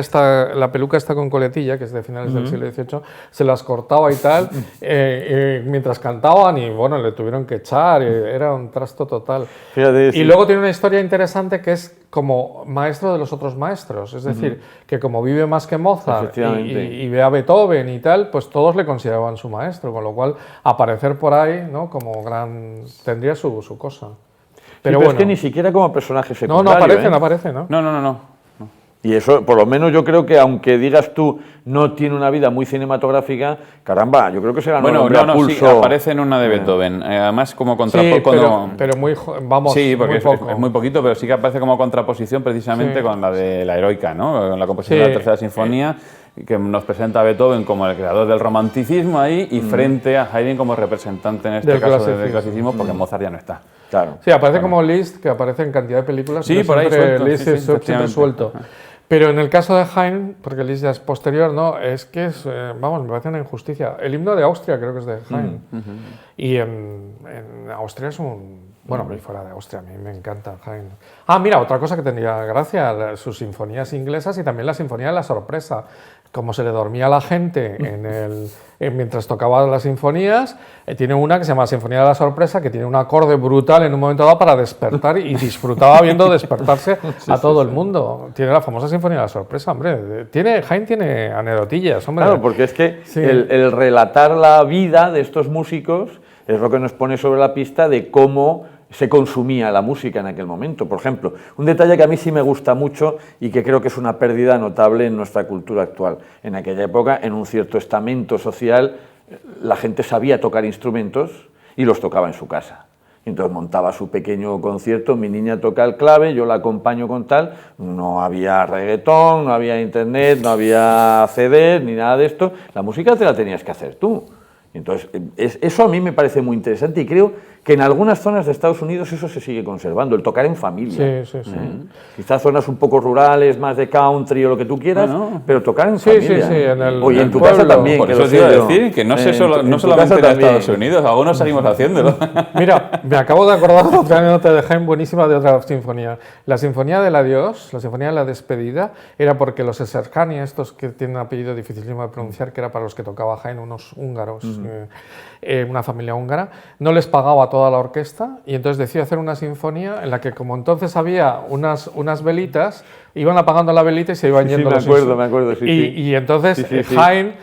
la peluca esta con coletilla, que es de finales del siglo XVIII, se las cortaba y tal, mientras cantaban, y bueno, le tuvieron que echar, era un trasto total. Fíjate, Y luego tiene una historia interesante que es como maestro de los otros maestros, es decir, que como vive más que Mozart y ve a Beethoven y tal, pues todos le consideraban su maestro, con lo cual aparecer por ahí, ¿no? Como tendría su cosa. Pero bueno, es que ni siquiera como personaje secundario. No aparece, ¿no? No. Y eso, por lo menos yo creo que aunque digas tú no tiene una vida muy cinematográfica, caramba, yo creo que será un hombre a pulso. Sí, aparece en una de Beethoven, además como contraposición. Sí, pero muy, vamos, sí, porque muy poco. Es muy poquito, pero sí que aparece como contraposición precisamente con la de la heroica, ¿no? Con la composición de la Tercera Sinfonía, que nos presenta a Beethoven como el creador del romanticismo ahí, y frente a Haydn como representante en este caso del clasicismo, porque Mozart ya no está. Claro. Sí, aparece como Liszt, que aparece en cantidad de películas. Sí, por ahí suelto. Liszt es siempre suelto. Pero en el caso de Haydn, porque Liszt ya es posterior, no, es que es, vamos, me parece una injusticia. El himno de Austria creo que es de Haydn. Y en Austria es un Bueno, y fuera de Austria, a mí me encanta Haydn. Ah, mira, otra cosa que tenía gracia, sus sinfonías inglesas y también la sinfonía de la sorpresa. Como se le dormía a la gente mientras tocaba las sinfonías, tiene una que se llama Sinfonía de la Sorpresa, que tiene un acorde brutal en un momento dado para despertar y disfrutaba viendo despertarse a todo el mundo. Tiene la famosa Sinfonía de la Sorpresa, hombre. Haydn tiene anedotillas, hombre. Claro, porque es que el relatar la vida de estos músicos es lo que nos pone sobre la pista de cómo se consumía la música en aquel momento. Por ejemplo, un detalle que a mí sí me gusta mucho y que creo que es una pérdida notable en nuestra cultura actual. En aquella época, en un cierto estamento social, la gente sabía tocar instrumentos y los tocaba en su casa. Entonces montaba su pequeño concierto, mi niña toca el clave, yo la acompaño con tal, no había reggaetón, no había internet, no había CDs, ni nada de esto, la música te la tenías que hacer tú. Entonces, eso a mí me parece muy interesante y creo que en algunas zonas de Estados Unidos eso se sigue conservando, el tocar en familia. Sí. Quizás zonas un poco rurales, más de country o lo que tú quieras, pero tocar en familia. Sí, Oye, en tu casa también. Por eso te iba a decir que no solamente en Estados Unidos, algunos seguimos haciéndolo. Mira, me acabo de acordar de otra anécdota de Haydn buenísima de otra sinfonía. La Sinfonía del Adiós, la Sinfonía de la Despedida, era porque los Eserkany, estos que tienen un apellido dificilísimo de pronunciar, que era para los que tocaba Haydn, unos húngaros, una familia húngara, no les pagaba toda la orquesta y entonces decidió hacer una sinfonía en la que, como entonces había unas velitas, iban apagando la velita y se iban yendo los instrumentos. Me acuerdo. Y entonces Haydn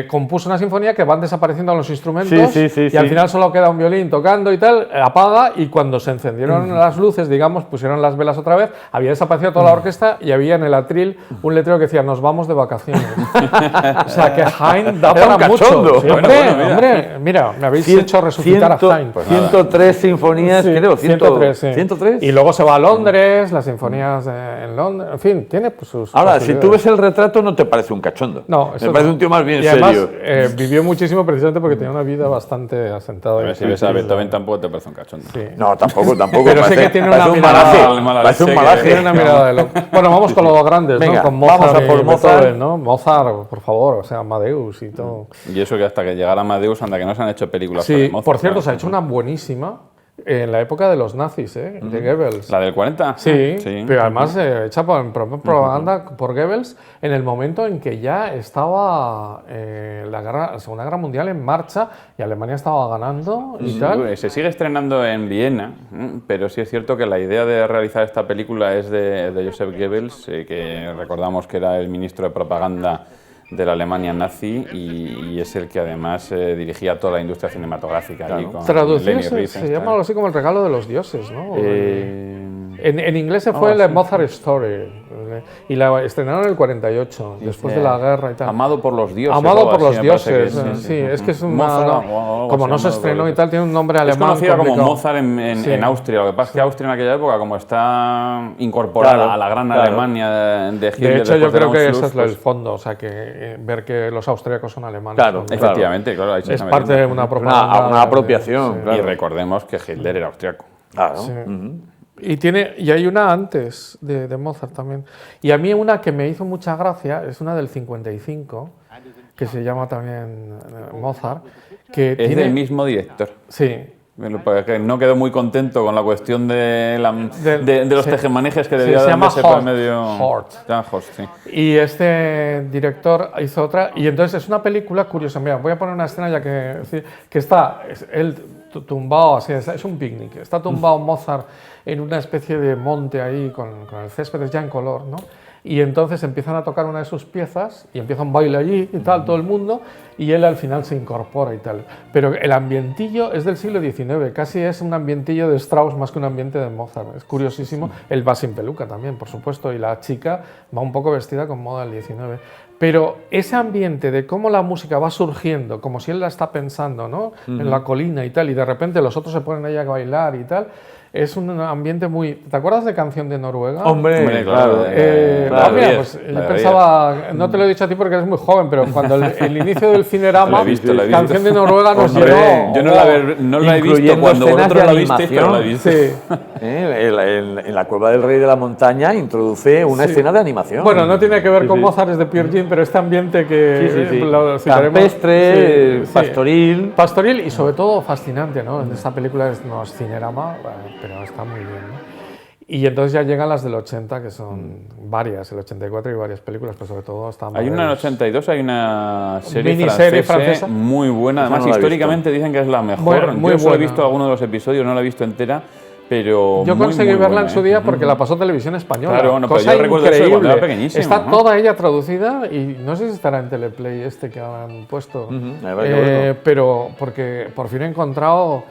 compuso una sinfonía que van desapareciendo los instrumentos y al final solo queda un violín tocando y tal, apaga, y cuando se encendieron las luces, digamos, pusieron las velas otra vez, había desaparecido toda la orquesta y había en el atril un letrero que decía: nos vamos de vacaciones. O sea que Haydn da para mucho. Sí, hombre, mira, me habéis hecho resucitar a Haydn. Pues 103 sinfonías, creo, 103, sí. 103. Y luego se va a Londres, las sinfonías en Londres, en fin, tiene pues sus... Ahora, si tú ves el retrato, no te parece un cachondo. No, me parece un tío más bien y además, serio. Vivió muchísimo precisamente porque tenía una vida bastante asentada. A ver, si ves a Beethoven tampoco te parece un cachondo. Sí. No, tampoco. Pero sé que tiene una mirada... Parece un malaje. Tiene una mirada de loco. Bueno, vamos con los grandes, venga, ¿no? Con Mozart, vamos a por Mozart. Beethoven, ¿no? Mozart, por favor, o sea, Amadeus y todo. Y eso que hasta que llegara Amadeus, anda que no se han hecho películas Sí, sobre Mozart. por cierto, se ha hecho una buenísima en la época de los nazis, de Goebbels. ¿La del 40? Sí, pero además hecha por propaganda por Goebbels en el momento en que ya estaba la Segunda Guerra Mundial en marcha y Alemania estaba ganando y tal. Se sigue estrenando en Viena, pero sí es cierto que la idea de realizar esta película es de Joseph Goebbels, que recordamos que era el ministro de propaganda de la Alemania nazi y es el que además dirigía toda la industria cinematográfica. Allí con Traducirse se llama algo así como el regalo de los dioses, ¿no? En inglés se fue el Mozart Story y la estrenaron en el 48, después de la guerra y tal. Amado por los dioses. Amado por los dioses, sí, es que es una... como no se estrenó y tal, tiene un nombre alemán. Es conocida como Mozart en Austria, lo que pasa es que Austria en aquella época, como está incorporada a la gran Alemania de Hitler... De hecho, yo creo que ese es el fondo, o sea, que ver que los austríacos son alemanes. Claro, efectivamente, claro. Es parte de una propaganda. Una apropiación. Y recordemos que Hitler era austriaco. Claro. Sí. Y hay una antes de Mozart también. Y a mí una que me hizo mucha gracia es una del 55, que se llama también Mozart. Que es del mismo director. Sí. Porque no quedó muy contento con la cuestión de los tejemanejes que debía darse por medio. Horst, sí. Y este director hizo otra, y entonces es una película curiosa. Mira, voy a poner una escena ya que está él tumbado, así, es un picnic, está tumbado Mozart en una especie de monte ahí con el césped ya en color, ¿no? Y entonces empiezan a tocar una de sus piezas y empieza un baile allí y tal, todo el mundo, y él al final se incorpora y tal. Pero el ambientillo es del siglo XIX, casi es un ambientillo de Strauss más que un ambiente de Mozart. Es curiosísimo. Él va sin peluca también, por supuesto, y la chica va un poco vestida con moda del XIX. Pero ese ambiente de cómo la música va surgiendo, como si él la está pensando, ¿no? En la colina y tal, y de repente los otros se ponen ahí a bailar y tal, es un ambiente muy... ¿Te acuerdas de Canción de Noruega? Hombre, claro. Mira, pues yo pensaba, no te lo he dicho a ti porque eres muy joven, pero cuando el inicio del Cinerama, Lo he visto. Canción de Noruega nos Hombre, llenó. Yo no la he visto Incluyendo cuando escenas vosotros de la visteis, pero la he visto. Sí. En la Cueva del Rey de la Montaña introduce una escena de animación. Bueno, no tiene que ver con Mozart, es de Pierre Jean, pero este ambiente que lo citaremos. Campestre, pastoril. Pastoril y sobre todo fascinante, ¿no? Esta película no es Cinerama, pero está muy bien, ¿no? Y entonces ya llegan las del 80, que son varias, el 84 y varias películas, pero sobre todo están... Hay una en el 82, hay una serie Miniserie francesa muy buena, además no la he históricamente dicen que es la mejor. Muy Yo solo he buena. visto alguno de los episodios, no la he visto entera, pero Yo muy, conseguí muy verla buena, en su día porque la pasó Televisión Española. Claro, bueno, pero cosa yo recuerdo eso de increíble. cuando era pequeñísimo, Está ¿no? toda ella traducida y no sé si estará en Teleplay este que han puesto. Habrá que verlo. Pero porque por fin he encontrado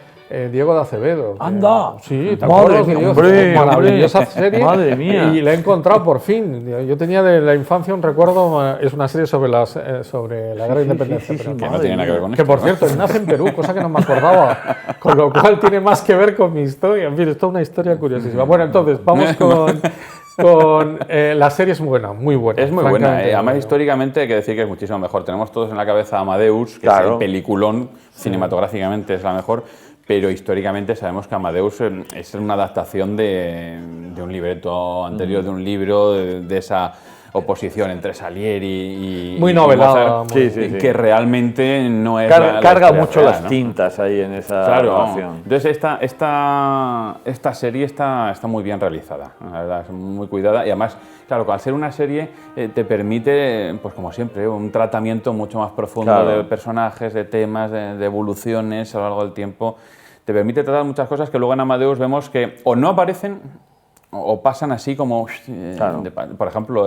Diego de Acevedo. ¡Anda! Sí, ¿te Madre acuerdas de mía, Diego? hombre, Maravillosa hombre. serie. Madre mía. Y la he encontrado por fin. Yo tenía de la infancia un recuerdo, es una serie sobre la guerra de independencia. pero que no tiene nada que ver con que esto. por cierto, nace en Perú, cosa que no me acordaba, con lo cual tiene más que ver con mi historia. En fin, esto es una historia curiosísima. Bueno, entonces, vamos con la serie es buena, muy buena. Es muy buena, francamente, además muy históricamente hay que decir que es muchísimo mejor. Tenemos todos en la cabeza Amadeus, que Claro. es el peliculón, cinematográficamente es la mejor, pero históricamente sabemos que Amadeus es una adaptación de un libreto anterior, de un libro, de esa oposición entre Salieri y Muy y novelada, Mozart, muy- Sí, sí. que realmente no es Carga historia mucho real, las ¿no? tintas ahí en esa Claro, relación. entonces esta serie está muy bien realizada, la verdad, es muy cuidada y además, claro, al ser una serie te permite, pues como siempre, un tratamiento mucho más profundo Claro. de personajes, de temas, de evoluciones a lo largo del tiempo. Te permite tratar muchas cosas que luego en Amadeus vemos que o no aparecen o pasan así como... Claro. por ejemplo,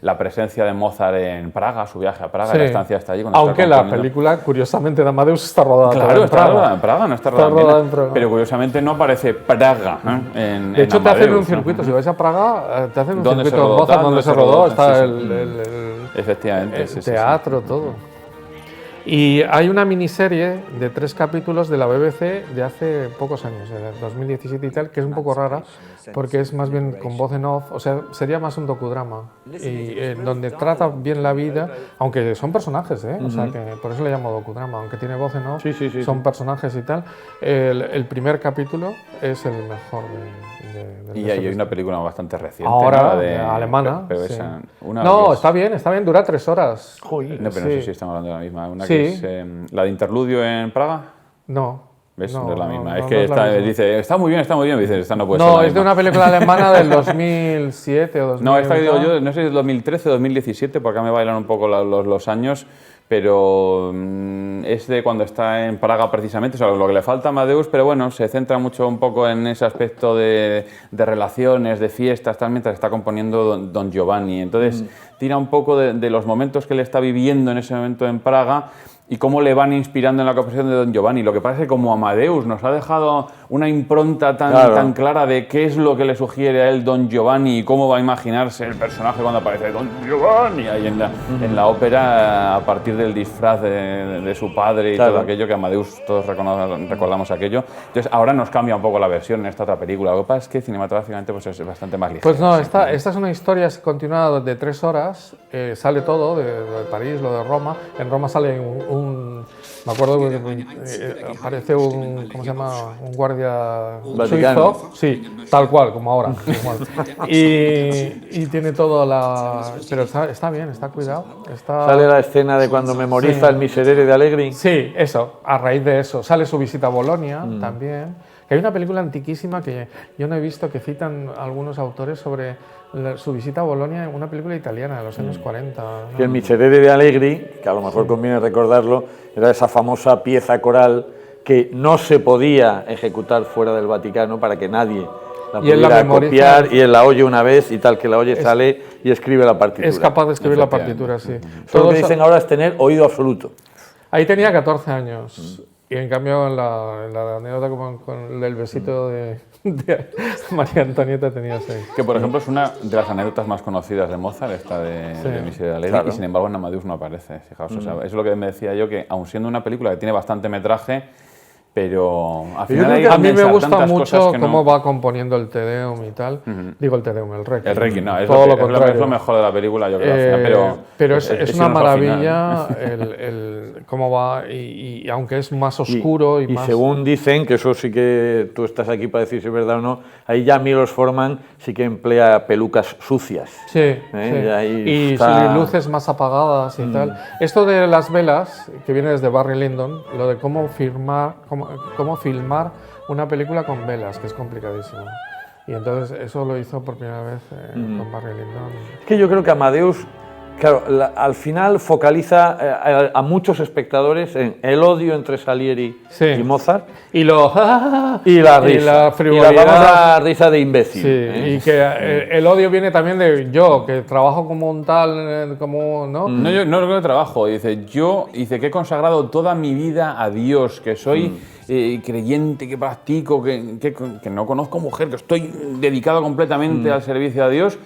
la presencia de Mozart en Praga, su viaje a Praga, Sí. la estancia hasta allí. cuando Aunque está la componiendo. película, curiosamente, de Amadeus está rodada Claro, toda en está Praga. rodada en Praga, no está rodada en rodada Viena, en Praga. pero curiosamente no aparece Praga en De hecho, en te hacen un Amadeus, ¿no? circuito. Si vais a Praga, te hacen un ¿Dónde se circuito en rodó? Mozart, ¿Dónde donde se se rodó. rodó? Está Sí, sí. el Efectivamente, sí, sí, sí. teatro, todo. Y hay una miniserie de 3 capítulos de la BBC de hace pocos años, de 2017 y tal, que es un poco rara, porque es más bien con voz en off, o sea, sería más un docudrama, y donde trata bien la vida, aunque son personajes, o sea, que por eso le llamo docudrama, aunque tiene voz en off, Sí, sí, sí, son sí. personajes y tal. El primer capítulo es el mejor de Y los hay una película bastante reciente, Ahora, ¿no? alemana. Pero sí. esa, una No, que es- está bien, dura 3 horas. No, pero no sí. sé si estamos hablando de la misma. Una Sí. que es la de Interludio en Praga. No. ¿Ves? No, es la misma. no, es no que es la esta misma. dice, está muy bien. Dice, esta no puede ser No, la es de misma. una película alemana del 2007 o 2000. No, esta que digo yo, no sé si es 2013 o 2017, porque me bailan un poco los años, pero es de cuando está en Praga precisamente, o sea, lo que le falta a Amadeus, pero bueno, se centra mucho un poco en ese aspecto de relaciones, de fiestas, tal, mientras está componiendo Don Giovanni. Entonces, tira un poco de los momentos que él está viviendo en ese momento en Praga y cómo le van inspirando en la composición de Don Giovanni. Lo que pasa es que como Amadeus nos ha dejado una impronta tan clara de qué es lo que le sugiere a él Don Giovanni y cómo va a imaginarse el personaje cuando aparece Don Giovanni ahí en la ópera a partir del disfraz de su padre y Claro. todo aquello, que Amadeus todos recordamos aquello. Entonces ahora nos cambia un poco la versión en esta otra película. Lo que pasa es que cinematográficamente pues, es bastante más ligera. Pues no, sí. esta es una historia continuada de 3 horas, sale todo, de París, lo de Roma. En Roma sale me acuerdo que aparece ¿cómo se llama? Un guardia Vaticano. suizo, sí, tal cual, como ahora. igual. Y tiene todo pero está bien, está cuidado. Sale la escena de cuando memoriza Sí. el Miserere de Allegri. Sí, eso, a raíz de eso. Sale su visita a Bolonia también. Que hay una película antiquísima que yo no he visto que citan algunos autores sobre su visita a Bolonia, una película italiana de los años 40. ¿no? Que el Miserere de Allegri, que a lo mejor conviene recordarlo, era esa famosa pieza coral que no se podía ejecutar fuera del Vaticano para que nadie la Y él la pudiera memoriza. copiar, y él la oye una vez y tal que la oye sale y escribe la partitura. Es capaz de escribir la partitura, sí. Solo Todo lo que eso- dicen ahora es tener oído absoluto. Ahí tenía 14 años. Y en cambio, en la anécdota con el besito de María Antonieta tenía 6. Que, por ejemplo, es una de las anécdotas más conocidas de Mozart, esta de Miserere de Allegri, claro. y sin embargo en Amadeus no aparece, fijaos. O sea, es lo que me decía yo, que aun siendo una película que tiene bastante metraje, pero al Pero yo final creo hay que A mí me tantas gusta cosas mucho que cómo no... va componiendo el Te Deum y tal. Digo el Te Deum, el Requiem. El Requiem, no, es todo lo, lo es contrario. lo mejor de la película, yo creo, al final, pero es una irnos al final, maravilla el cómo va, y aunque es más oscuro y más... según dicen, que eso sí que tú estás aquí para decir si es verdad o no, ahí ya Milos Forman sí que emplea pelucas sucias. Sí, Y sí. ahí Y está... luces más apagadas y tal. Esto de las velas, que viene desde Barry Lyndon, lo de cómo filmar una película con velas, que es complicadísimo. Y entonces eso lo hizo por primera vez con Barry Lyndon. Es que yo creo que Amadeus, claro, al final focaliza a muchos espectadores en el odio entre Salieri Sí. y Mozart Y lo... y la risa. Y la Y frivolidad. la famosa risa de imbécil. Sí, y que el odio viene también de yo, que trabajo como un tal, como, ¿no? No, yo no lo que trabajo, dice, que he consagrado toda mi vida a Dios, que soy creyente, que practico, que no conozco mujer, que estoy dedicado completamente al servicio a Dios.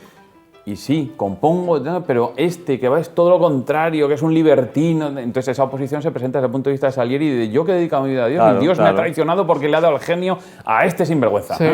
Y sí, compongo, pero que va es todo lo contrario, que es un libertino. Entonces esa oposición se presenta desde el punto de vista de Salieri y de yo que he dedicado mi vida a Dios, Claro, y Dios me claro. ha traicionado porque le ha dado el genio a este sinvergüenza. Sí.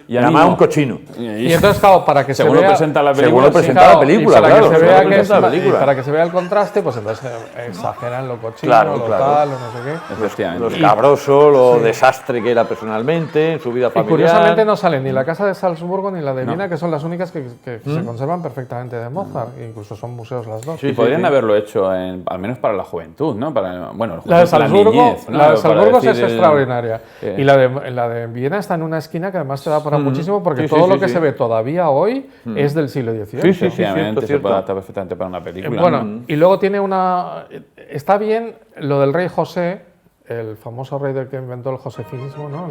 Y además un cochino. Y entonces, claro, para que según se lo vea... presenta la Según película, lo presenta la película, y para claro, que se según vea lo que presenta la y película. para que se vea el contraste, pues entonces exageran lo cochino, Claro, lo claro. tal, o no sé qué. efectivamente. Lo escabroso, lo desastre que era personalmente en su vida Y familiar. curiosamente no salen ni la casa de Salzburgo ni la de Viena, que son las únicas que se conservan perfectamente de Mozart. Incluso son museos las dos. Y podrían haberlo hecho, al menos para la juventud, ¿no? Bueno, La de Salzburgo, niñez, ¿no? la de Para Salzburgo es decir extraordinaria. Y la de Viena está en una esquina que además te da para muchísimo, porque Sí, todo sí, lo sí, que sí. se ve todavía hoy es del siglo XVIII. Sí, sí, sí. Efectivamente, se cierto. puede adaptar perfectamente para una película. Bueno, y luego tiene una... Está bien lo del rey José, el famoso rey del que inventó el josefinismo, ¿no?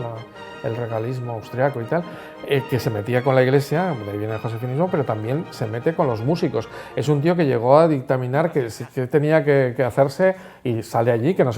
El regalismo austriaco y tal, que se metía con la iglesia, de ahí viene el josefinismo, pero también se mete con los músicos. Es un tío que llegó a dictaminar que tenía que hacerse y sale allí, que no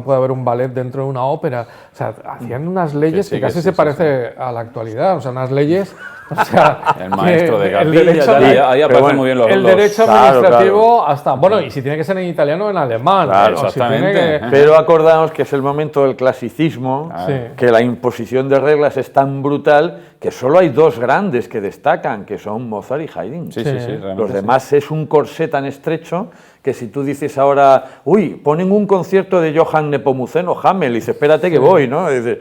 puede haber un ballet dentro de una ópera. O sea, hacían unas leyes que casi se parece a la actualidad, o sea, unas leyes... O sea, El maestro de el capilla, derecho tal, de- ahí aparecen bueno, muy bien los el los- derecho claro, administrativo hasta... Bueno, y si tiene que ser en italiano o en alemán. Claro, o si tiene exactamente. que- Pero acordaos que es el momento del clasicismo, Sí. que la imposición de reglas es tan brutal que solo hay dos grandes que destacan, que son Mozart y Haydn. Sí, Sí. realmente Los sí. demás es un corsé tan estrecho que si tú dices ahora, uy, ponen un concierto de Johann Nepomuceno Hammel, y dices, espérate que voy, ¿no? Y dices,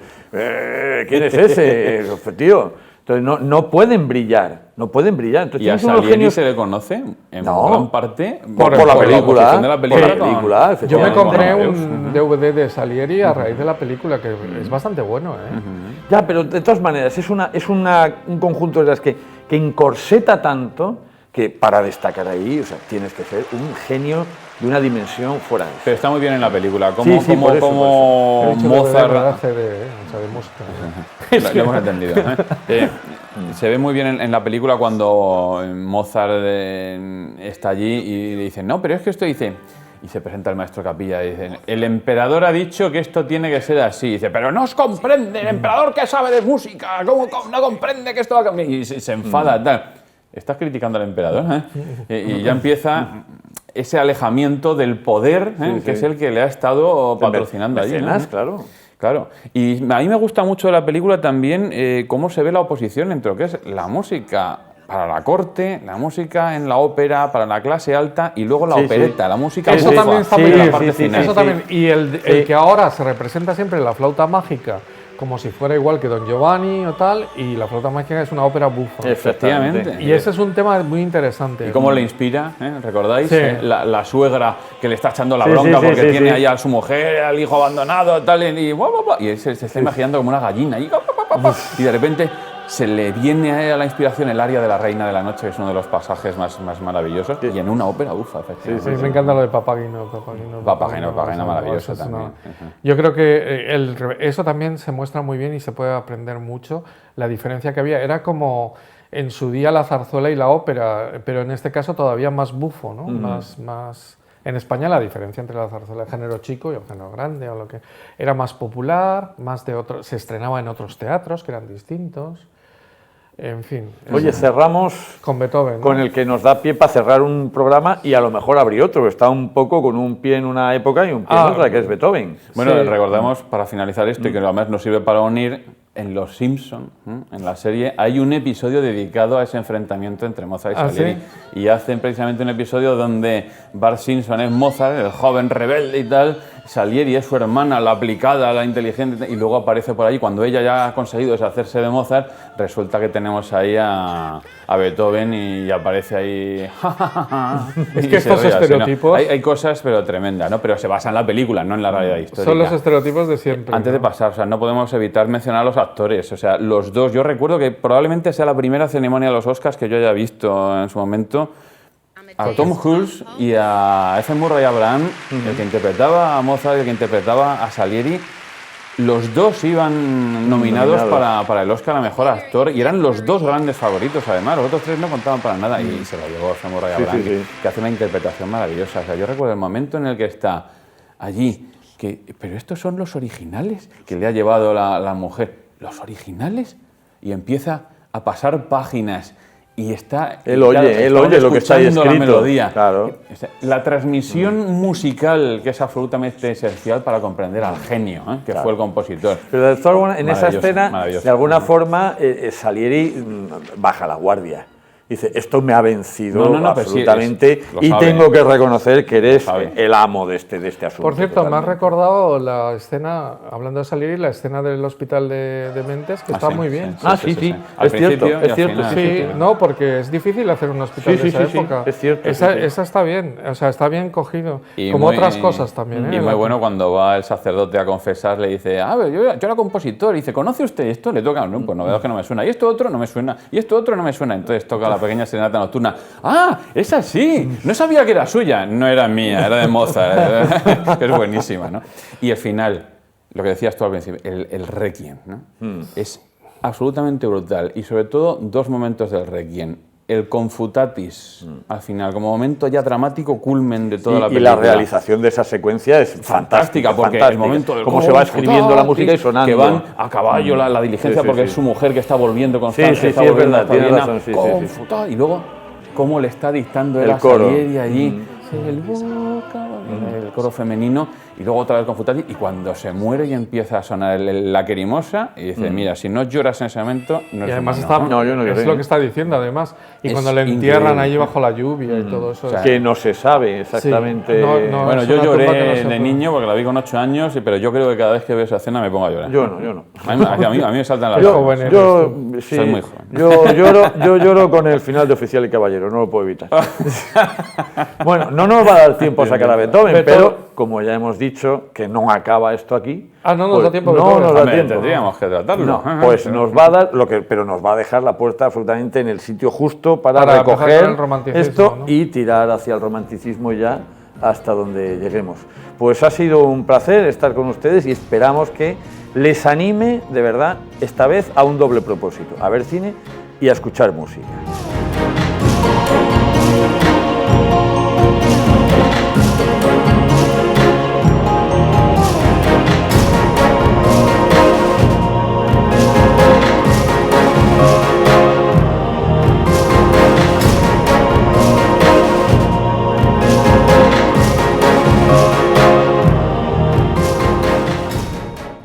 ¿quién es ese? Tío. Entonces no pueden brillar, no pueden brillar. Entonces ¿Y a tienes unos Salieri genios... se le conoce en No. gran parte Por la película, oposición de la película, por la película, Yo me efectivamente. compré Amadeus. un DVD de Salieri a raíz de la película, que es bastante bueno, ¿eh? Ya, pero de todas maneras, es un conjunto de las que encorseta tanto que para destacar ahí, o sea, tienes que ser un genio de una dimensión fuera de eso. Pero está muy bien en la película. Sí, Como, sí, por eso, He como dicho Mozart... DVD, CD, o sea, de música. Lo hemos entendido. Se ve muy bien en la película cuando Mozart está allí y le dicen, no, pero es que esto dice... Y se presenta el maestro Capilla y dice, el emperador ha dicho que esto tiene que ser así. Y dice, pero no os comprende, el emperador que sabe de música, ¿cómo no comprende que esto va a cambiar? Y se enfada, tal. Estás criticando al emperador, ¿eh? Y ya empieza ese alejamiento del poder, que es el que le ha estado patrocinando allí, ¿no? Mecenas, claro. Claro, y a mí me gusta mucho de la película también cómo se ve la oposición entre lo que es la música para la corte, la música en la ópera para la clase alta y luego la Sí, opereta, sí. la música Eso bufa, también está en muy la bien. parte final. Eso también. Y el que ahora se representa siempre la flauta mágica, como si fuera igual que Don Giovanni o tal, y la flauta mágica es una ópera bufa. Efectivamente. Y ese es un tema muy interesante. ¿Y cómo le inspira? ¿Recordáis? Sí. La suegra que le está echando la Sí, bronca sí, porque sí, tiene sí. ahí a su mujer, al hijo abandonado, tal, y se está imaginando como una gallina. Y de repente se le viene a la inspiración el aria de la Reina de la Noche, que es uno de los pasajes más maravillosos, y en una ópera bufa, efectivamente. Sí, me encanta lo de Papagino. Papagino, maravilloso Eso es también. Yo creo que eso también se muestra muy bien y se puede aprender mucho. La diferencia que había era como en su día la zarzuela y la ópera, pero en este caso todavía más bufo, ¿no? Más en España la diferencia entre la zarzuela de género chico y el género grande, o lo que era más popular, más de otro, se estrenaba en otros teatros que eran distintos. En fin. Oye, cerramos con Beethoven, ¿no? Con el que nos da pie para cerrar un programa y a lo mejor abrir otro. Está un poco con un pie en una época y un pie en otra, que es Beethoven. Bueno, Sí. recordamos, para finalizar esto, y que además nos sirve para unir, en Los Simpson, en la serie, hay un episodio dedicado a ese enfrentamiento entre Mozart y Salieri. ¿sí? Y hacen precisamente un episodio donde Bart Simpson es Mozart, el joven rebelde y tal, Salieri es su hermana, la aplicada, la inteligente, y luego aparece por ahí, cuando ella ya ha conseguido deshacerse de Mozart, resulta que tenemos ahí a Beethoven y aparece ahí... Es que estos estereotipos... Hay cosas, pero tremendas, ¿no? Pero se basa en la película, no en la realidad histórica. Son los estereotipos de siempre. Antes de pasar, o sea, no podemos evitar mencionar a los actores, o sea, los dos. Yo recuerdo que probablemente sea la primera ceremonia de los Oscars que yo haya visto en su momento. A Tom Hulce y a F. Murray Abraham, el que interpretaba a Mozart y el que interpretaba a Salieri, los dos iban nominados para el Oscar a Mejor Actor y eran los dos grandes favoritos, además. Los otros tres no contaban para nada y se lo llevó F. Murray Abraham, que hace una interpretación maravillosa. O sea, yo recuerdo el momento en el que está allí, pero estos son los originales que le ha llevado la mujer. ¿Los originales? Y empieza a pasar páginas y está... Él oye lo que está ahí escrito. La melodía. Claro. La transmisión musical, que es absolutamente esencial para comprender al genio, que fue el compositor. Pero de todas formas, en esa escena, maravilloso. de alguna forma, Salieri baja la guardia. Dice, esto me ha vencido absolutamente y tengo que reconocer que eres el amo de este asunto. Por cierto, me has recordado la escena, hablando de Salieri, la escena del hospital de Mentes, que está muy bien. Sí. Es cierto, es cierto. Sí, no, porque es difícil hacer un hospital de esa época. Es cierto. Esa está bien, o sea, está bien cogido. Y como otras cosas también. Y muy bueno cuando va el sacerdote a confesar, le dice, yo era compositor, y dice, ¿conoce usted esto? Le toca, no, pues no veo que no me suena, y esto otro no me suena, y esto otro no me suena. Entonces toca la pequeña serenata nocturna. ¡Ah! ¡Esa sí! No sabía que era suya. No era mía, era de Mozart. Es buenísima, ¿no? Y el final, lo que decías tú al principio, el Requiem, ¿no? Es absolutamente brutal. Y sobre todo, dos momentos del Requiem. El Confutatis, al final, como momento ya dramático, culmen de toda la película. Y la realización de esa secuencia es fantástica, porque el momento del cómo se va escribiendo la música y sonando. Que van a caballo la diligencia, porque es su mujer que está volviendo con Francia, está volviendo a Viena, y luego cómo le está dictando el coro allí, el coro femenino, y luego otra vez Confutatis, y cuando se muere y empieza a sonar la Lacrimosa, y dice, mira, si no lloras en ese momento, no es además humano. yo no lloré. Es lo que está diciendo, además. Y cuando le entierran allí bajo la lluvia y todo eso. O sea, que no se sabe exactamente... Bueno, yo lloré de niño porque la vi con 8 años, pero yo creo que cada vez que veo esa escena me pongo a llorar. Yo no. A mí me saltan las lágrimas. Soy muy joven. Yo lloro con el final de Oficial y Caballero, no lo puedo evitar. Bueno, no nos va a dar tiempo a sacar a Beethoven, pero como ya hemos dicho que no acaba esto aquí... no nos da tiempo. No nos da tiempo. Tendríamos que tratarlo. No, pues nos va a dar, pero nos va a dejar la puerta absolutamente en el sitio justo para recoger esto, ¿no? Y tirar hacia el romanticismo ya hasta donde lleguemos. Pues ha sido un placer estar con ustedes y esperamos que les anime de verdad esta vez a un doble propósito, a ver cine y a escuchar música.